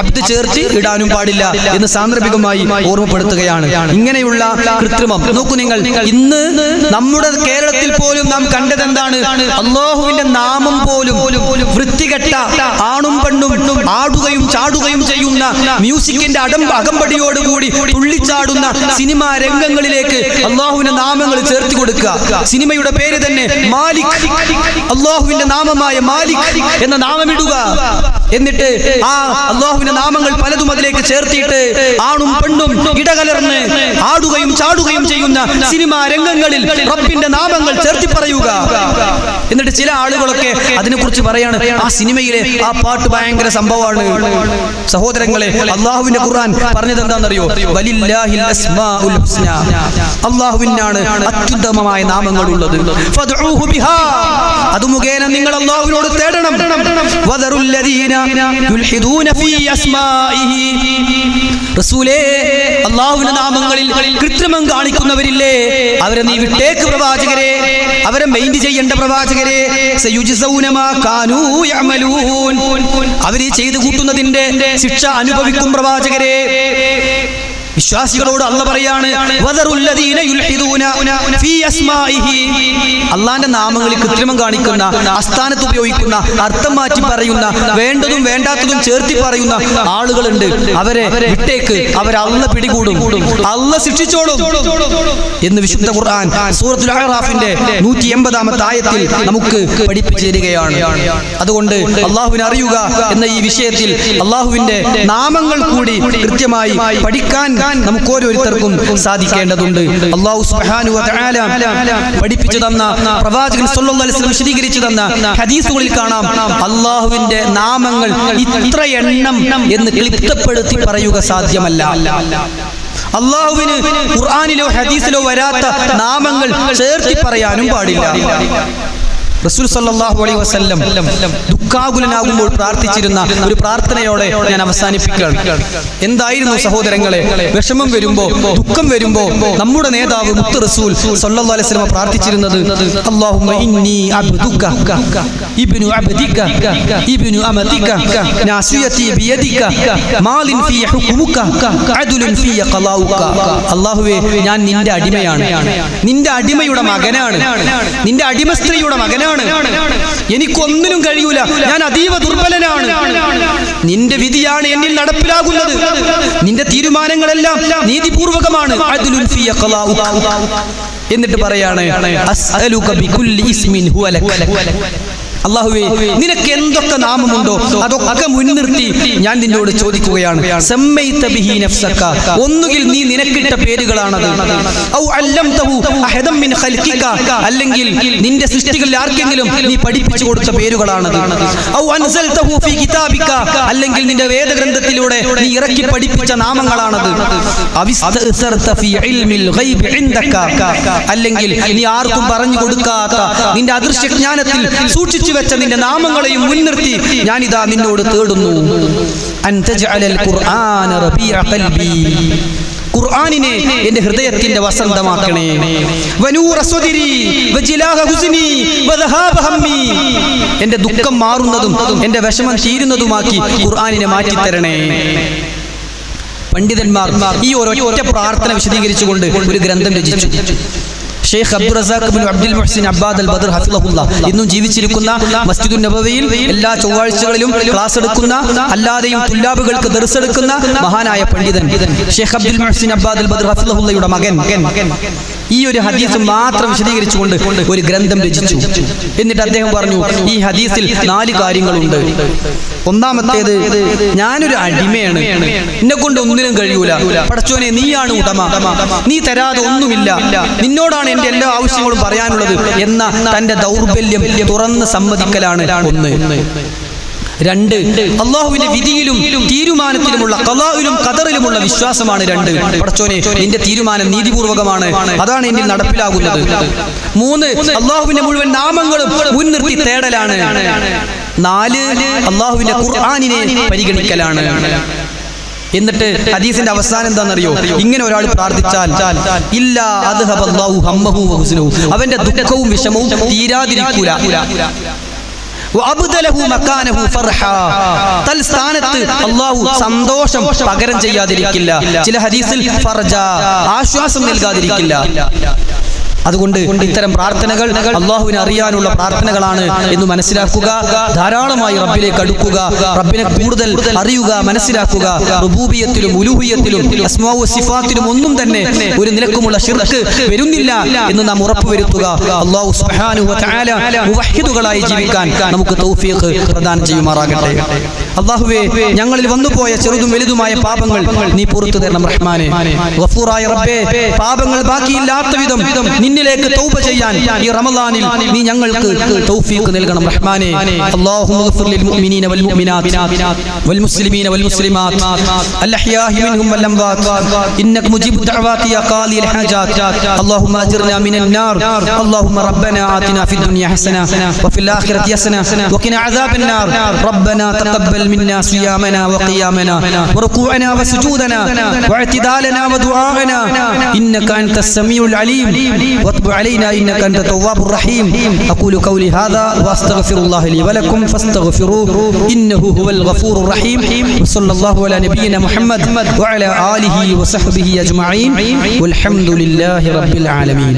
അബ്ദു ചേർത്തി ഇടാനും പാടില്ല എന്ന് സാന്ദർഭികമായി ഓർമ്മപ്പെടുത്തുകയാണ്. ഇങ്ങനെയുള്ള കൃത്രിമം നോക്കൂ നിങ്ങൾ, ഇന്ന് നമ്മുടെ കേരളത്തിൽ പോലും നാം കണ്ടത് എന്താണ്? അല്ലാഹുവിന്റെ നാമം പോലും വൃത്തികെട്ട ആണും പെണ്ണും ആടുകയും ചാടുകയും ചെയ്യുന്ന മ്യൂസിക്കിന്റെ അകമ്പടിയോടുകൂടി തുള്ളിച്ചാടുന്ന സിനിമാ രംഗങ്ങളിലേക്ക് അല്ലാഹുവിന്റെ നാമങ്ങൾ ചേർത്ത് കൊടുക്കുക. സിനിമയുടെ പേര് തന്നെ മാലിക്, അല്ലാഹുവിന്റെ നാമമായ മാലിക് എന്ന നാമമിടുക. എന്നിട്ട് ആ അല്ലാഹുവിന്റെ നാമങ്ങൾ പലതും അതിലേക്ക് ചേർത്തിട്ട് ആണും പെണ്ണും ഇടകലർന്ന് ആടുകയും ചാടുകയും ചെയ്യുന്ന സിനിമാ രംഗങ്ങളിൽ റബ്ബിന്റെ നാമങ്ങൾ ചേർത്തി പറയുക. എന്നിട്ട് ചില ആളുകളൊക്കെ അതിനെക്കുറിച്ച് പറയാണ്, ആ സിനിമയിലെ ആ പാട്ട് ഭയങ്കര സംഭവമാണ്. സഹോദരങ്ങളെ, അല്ലാഹുവിന്റെ ഖുർആൻ പറഞ്ഞത് എന്താണെന്നറിയോ? വലില്ലാഹിൽ അസ്മാഉൽ ഹുസ്ന, അല്ലാഹുവിനാണ് അത്യുത്തമമായ നാമങ്ങൾ ഉള്ളത്. ഫദ്ഉഹു ബിഹാ, അത് മുഖേന നിങ്ങൾ അല്ലാഹുവിനോട് തേടണം. വദറുൽ ലദീന യുൽഹിദൂന ഫീ അസ്മാഇഹി, റസൂലേ അല്ലാഹുവിന്റെ നാമങ്ങളിൽ കൃത്രിമം കാണിക്കുന്നവരില്ലേ, അവരെ നീ വിട്ടേക്ക് പ്രവാചകരെ, അവരെ മൈൻഡ് ചെയ്യേണ്ട പ്രവാചകരെ. സയുജ്സൗന മാ കാനൂ യഅമലൂൻ, അവർ ചെയ്തു കൂട്ടുന്നതിന്റെ ശിക്ഷ അനുഭവിക്കും പ്രവാചകരെ. വിശ്വാസികളോട് അല്ലാഹ് പറയാണ്, വദറുല്ലദീന യുൽഹിദൂന ഫീ അസ്മാഇഹി, അല്ലാഹുവിന്റെ നാമങ്ങളിൽ കൃത്രിമം കാണിക്കുന്ന, അസ്ഥാനത്ത് ഉപയോഗിക്കുന്ന, അർത്ഥം മാറ്റി പറയുന്ന, വേണ്ടതും വേണ്ടാത്തതും ചേർത്തി പറയുന്ന ആളുകളുണ്ട്. അവരെ വിട്ടേക്ക്, അവരെ അല്ലാഹ് പിടികൂടും, അല്ലാഹ് ശിക്ഷിച്ചോളും എന്ന് വിശുദ്ധ ഖുർആൻ സൂറത്തുൽ അഅറാഫിന്റെ 180-ാമത്തെ ആയത്തിൽ നമുക്ക് പഠിപ്പിച്ചു തരികയാണ്. അതുകൊണ്ട് അല്ലാഹുവിനെ അറിയുക എന്ന ഈ വിഷയത്തിൽ അല്ലാഹുവിന്റെ നാമങ്ങൾ കൂടി കൃത്യമായി പഠിക്കാൻ നമുക്ക് ഓരോരുത്തർക്കും സാധിക്കേണ്ടതുണ്ട്. അല്ലാഹു സുബ്ഹാനഹു വ തആല പഠിപ്പിച്ചു തന്ന, പ്രവാചകൻ സല്ലല്ലാഹു അലൈഹി വസല്ലം വിശദീകരിച്ചു തന്ന ഹദീസുകളിൽ കാണാം, അല്ലാഹുവിന്റെ നാമങ്ങൾ ഇത്ര എണ്ണം എന്ന് ക്ലിപ്തപ്പെടുത്തി പറയുക സാധ്യമല്ല. അല്ലാഹുവിന് ഖുർആനിലോ ഹദീസിലോ വരാത്ത നാമങ്ങൾ ചേർത്തി പറയാനും പാടില്ല. റസൂൽ സല്ലല്ലാഹു അലൈഹി വസല്ലം ദുഃഖാകുലനാകുമ്പോൾ പ്രാർത്ഥിച്ചിരുന്ന ഒരു പ്രാർത്ഥനയോടെ ഞാൻ അവസാനിപ്പിക്കുകയാണ്. എന്തായിരുന്നു സഹോദരങ്ങളെ? വിഷമം വരുമ്പോ, ദുഃഖം വരുമ്പോ നമ്മുടെ നേതാവ് മുത്ത് റസൂൽ സല്ലല്ലാഹു അലൈഹി വസല്ലം പ്രാർത്ഥിച്ചിരുന്നത്, അല്ലാഹുമ്മ ഇന്നി അബ്ദുക ഇബ്നു അബ്ദിക ഇബ്നു അമതിക നാസിയതി ബിയദിക മാലിൻ ഫീ ഹുക്മുക അദ്ലുൻ ഫീ ഖലാഉക. അല്ലാഹുവേ, ഞാൻ നിന്റെ അടിമയാണ്, നിന്റെ അടിമയുടെ മകനാണ്, നിന്റെ അടിമ സ്ത്രീയുടെ മകനാണ്, എനിക്കൊന്നിനും കഴിയൂല, ഞാൻ അതീവ ദുർബലനാണ്, നിന്റെ വിധിയാണ് എന്നിൽ നടപ്പിലാകുന്നത്, നിന്റെ തീരുമാനങ്ങളെല്ലാം നീതിപൂർവകമാണ്. അദ്ലുൻ ഫീ ഖലാഉക. എന്നിട്ട് പറയാണ്, അസ്അലുക ബികുല്ലി ഇസ്മിൻ ഹുവ ലക, അല്ലാഹുവേ, നിനക്ക് എന്തൊക്കെ നാമമുണ്ടോ അതൊക്കെ മുൻനിർത്തി ഞാൻ നിന്നോട് ചോദിക്കുകയാണ്. സമ്മൈത ബിഹി നഫ്സക, ഒന്നുകിൽ നീ നിനക്കിട്ട പേരുകളാണത്, ഔ അല്ലംതഹു അഹദൻ മിൻ ഖൽഖിക, അല്ലെങ്കിൽ നിന്റെ സൃഷ്ടികളിൽ ആർക്കെങ്കിലും നീ പഠിപ്പിച്ചു കൊടുത്ത പേരുകളാണത്, ഔ അൻസൽതഹു ഫീ കിതാബിക, അല്ലെങ്കിൽ നിന്റെ വേദഗ്രന്ഥത്തിലൂടെ നീ ഇറക്കി പഠിപ്പിച്ച നാമങ്ങളാണത്, അവിസ്തഅ്സർത ഫീ ഇൽമിൽ ഗൈബ് ഇൻദക, അല്ലെങ്കിൽ നീ ആർക്കും പറഞ്ഞു കൊടുക്കാത്ത നിന്റെ അദൃശ്യ ജ്ഞാനത്തിൽ സൂക്ഷിച്ചു വെച്ച നിന്റെ നാമങ്ങളെയും മുൻനിർത്തി ഞാനിതാ നിന്നോട് തേടുന്നു. അൻ തജ്അലൽ ഖുർആന റബീഅ ഖൽബി, ഖുർആനിനെ എൻ്റെ ഹൃദയത്തിന്റെ വസന്തമാക്കണേ. വനൂറ സ്വദിരി വജിലാഹ ഹുസ്നി വദഹാബ ഹമ്മി, എൻ്റെ ദുഃഖം മാറുന്നതും എൻ്റെ വിഷമം തീരുന്നതുമാക്കി ഖുർആനിനെ മാറ്റിത്തരണേ. പണ്ഡിതന്മാർ ഈ ഒരൊറ്റ പ്രാർത്ഥന വിശദീകരിച്ചുകൊണ്ട് ഒരു ഗ്രന്ഥം രചിച്ചു. Sheikh Abdur Razzaq bin Abdul Muhsin Abbad al Badr ഹഫിളഹുല്ലാഹ് ഇന്നും ജീവിച്ചിരിക്കുന്ന, മസ്ജിദുൻ നബവിയിൽ എല്ലാ ചൊവ്വാഴ്ചകളിലും ക്ലാസ് എടുക്കുന്ന, അല്ലാതെയും തുല്ലാബുകൾക്ക് ദർസ് എടുക്കുന്ന മഹാനായ പണ്ഡിതൻ Sheikh Abdul Muhsin Abbad al Badr ഹഫിളഹുല്ലയുടെ മകൻ ഈ ഒരു ഹദീസ് മാത്രം വിശദീകരിച്ചുകൊണ്ട് ഒരു ഗ്രന്ഥം രചിച്ചു. എന്നിട്ട് അദ്ദേഹം പറഞ്ഞു, ഈ ഹദീസിൽ 4 കാര്യങ്ങളുണ്ട്. ഒന്നാമത്തേത്, ഞാനൊരു അടിമയാണ്, എന്നെ കൊണ്ട് ഒന്നിനും കഴിയൂല, പടച്ചോനെ നീയാണ് ഉടമ, നീ തരാതെ ഒന്നുമില്ല, നിന്നോടാണ് എന്റെ എല്ലാ ആവശ്യങ്ങളും പറയാനുള്ളത് എന്ന തന്റെ ദൗർബല്യം തുറന്ന് സമ്മതിക്കലാണ് ഒന്ന്. 2, അല്ലാഹുവിന്റെ വിധിയിലും തീരുമാനത്തിലുമുള്ള ഖളായിലും ഖദറിലുമുള്ള വിശ്വാസമാണ് 2. പടച്ചോനെ നിന്റെ തീരുമാനം നീതിപൂർവകമാണ്, അതാണ് എന്നിൽ നടപ്പിലാകുന്നത്. 3, അല്ലാഹുവിന്റെ മുഴുവൻ നാമങ്ങളും മുൻനിർത്തി തേടലാണ്. 4, അല്ലാഹുവിന്റെ ഖുർആനിനെ പരിഗണിക്കലാണ്. എന്നിട്ട് ഹദീസിന്റെ അവസാനം എന്താണെന്നറിയോ? ഇങ്ങനെ ഒരാൾ പ്രാർത്ഥിച്ചാൽ ഇല്ലാ അദ്ഹബല്ലാഹു ഹമ്മഹു വഹുസ്നഹു, അവന്റെ ദുഃഖവും വിഷമവും തീരാതിരിക്കൂല. തൽസ്ഥാനത്ത് അല്ലാഹു സന്തോഷം പകരം ചെയ്യാതിരിക്കില്ല. ചില ഹദീസിൽ ഫർജ, ആശ്വാസം നൽകാതിരിക്കില്ല. അതുകൊണ്ട് ഇത്തരം പ്രാർത്ഥനകൾ അല്ലാഹുവിനെ അറിയാനുള്ള പ്രാർത്ഥനകളാണ് എന്ന് മനസ്സിലാക്കുക. ധാരാളമായി റബ്ബിലേക്ക് അടുക്കുക, റബ്ബിനെ കൂടുതൽ അറിയുക, മനസ്സിലാക്കുക. റുബൂബിയത്തിലും ഉലൂഹിയത്തിലും അസ്മാഉ സിഫാത്തിലും ഒന്നും തന്നെ ഒരു നിലക്കുമുള്ള ശിർക്ക് വരുന്നില്ല എന്ന് നാം ഉറപ്പുവരുത്തുക. അല്ലാഹു സുബ്ഹാനഹു വ തആല മുവഹ്ഹിദുകളായി ജീവിക്കാൻ നമുക്ക് തൗഫീഖ് പ്രദാനം ചെയ്യുമാറാകട്ടെ. അല്ലാഹുവേ, ഞങ്ങളിൽ വന്നുപോയ ചെറുതും വലുതുമായ പാപങ്ങൾ നീ പുറത്തു തരണം റഹ്മാനെ. ഗഫൂറായ റബ്ബേ, പാപങ്ങൾ ബാക്കിയില്ലാത്ത വിധം നിന്നിലേക്ക് തൗബ ചെയ്യാൻ ഈ റമളാനിൽ നീ ഞങ്ങൾക്ക് തൗഫീഖ് നൽകണം റഹ്മാനെ. അല്ലാഹുമ്മ ഗഫിർ ലിൽ മുഅ്മിനീന വൽ മുഅ്മിനാത്ത് വൽ മുസ്ലിമീന വൽ മുസ്ലിമാത്ത് അൽ അഹ്യാഇ മിൻഹും വൽ അംവാത് ഇന്നക മുജീബു ദഅവാതി യാ ഖാദി അൽ ഹാജാത്ത്. അല്ലാഹുമ്മ അജിർനാ മിനൻ നാർ. അല്ലാഹുമ്മ റബ്ബനാ ആതിനാ ഫിദ് ദുനിയ ഹസന വഫിൽ ആഖിറതി ഹസന വഖിനാ അദാബൻ നാർ. റബ്ബനാ തഖബ്ബൽ മിന്നാ സിയാമനാ വഖിയാമനാ വറുകൂഅനാ വസുജൂദനാ വഇഅ്തിദാലനാ വദുആഅനാ ഇന്നക അൻതസ് സമീഉൽ അലീം واتب علينا إنك أنت التواب الرحيم. أقول قولي هذا وأستغفر الله لي ولكم فاستغفروه إنه هو الغفور الرحيم. وصلى الله على نبينا محمد وعلى آله وصحبه أجمعين والحمد لله رب العالمين.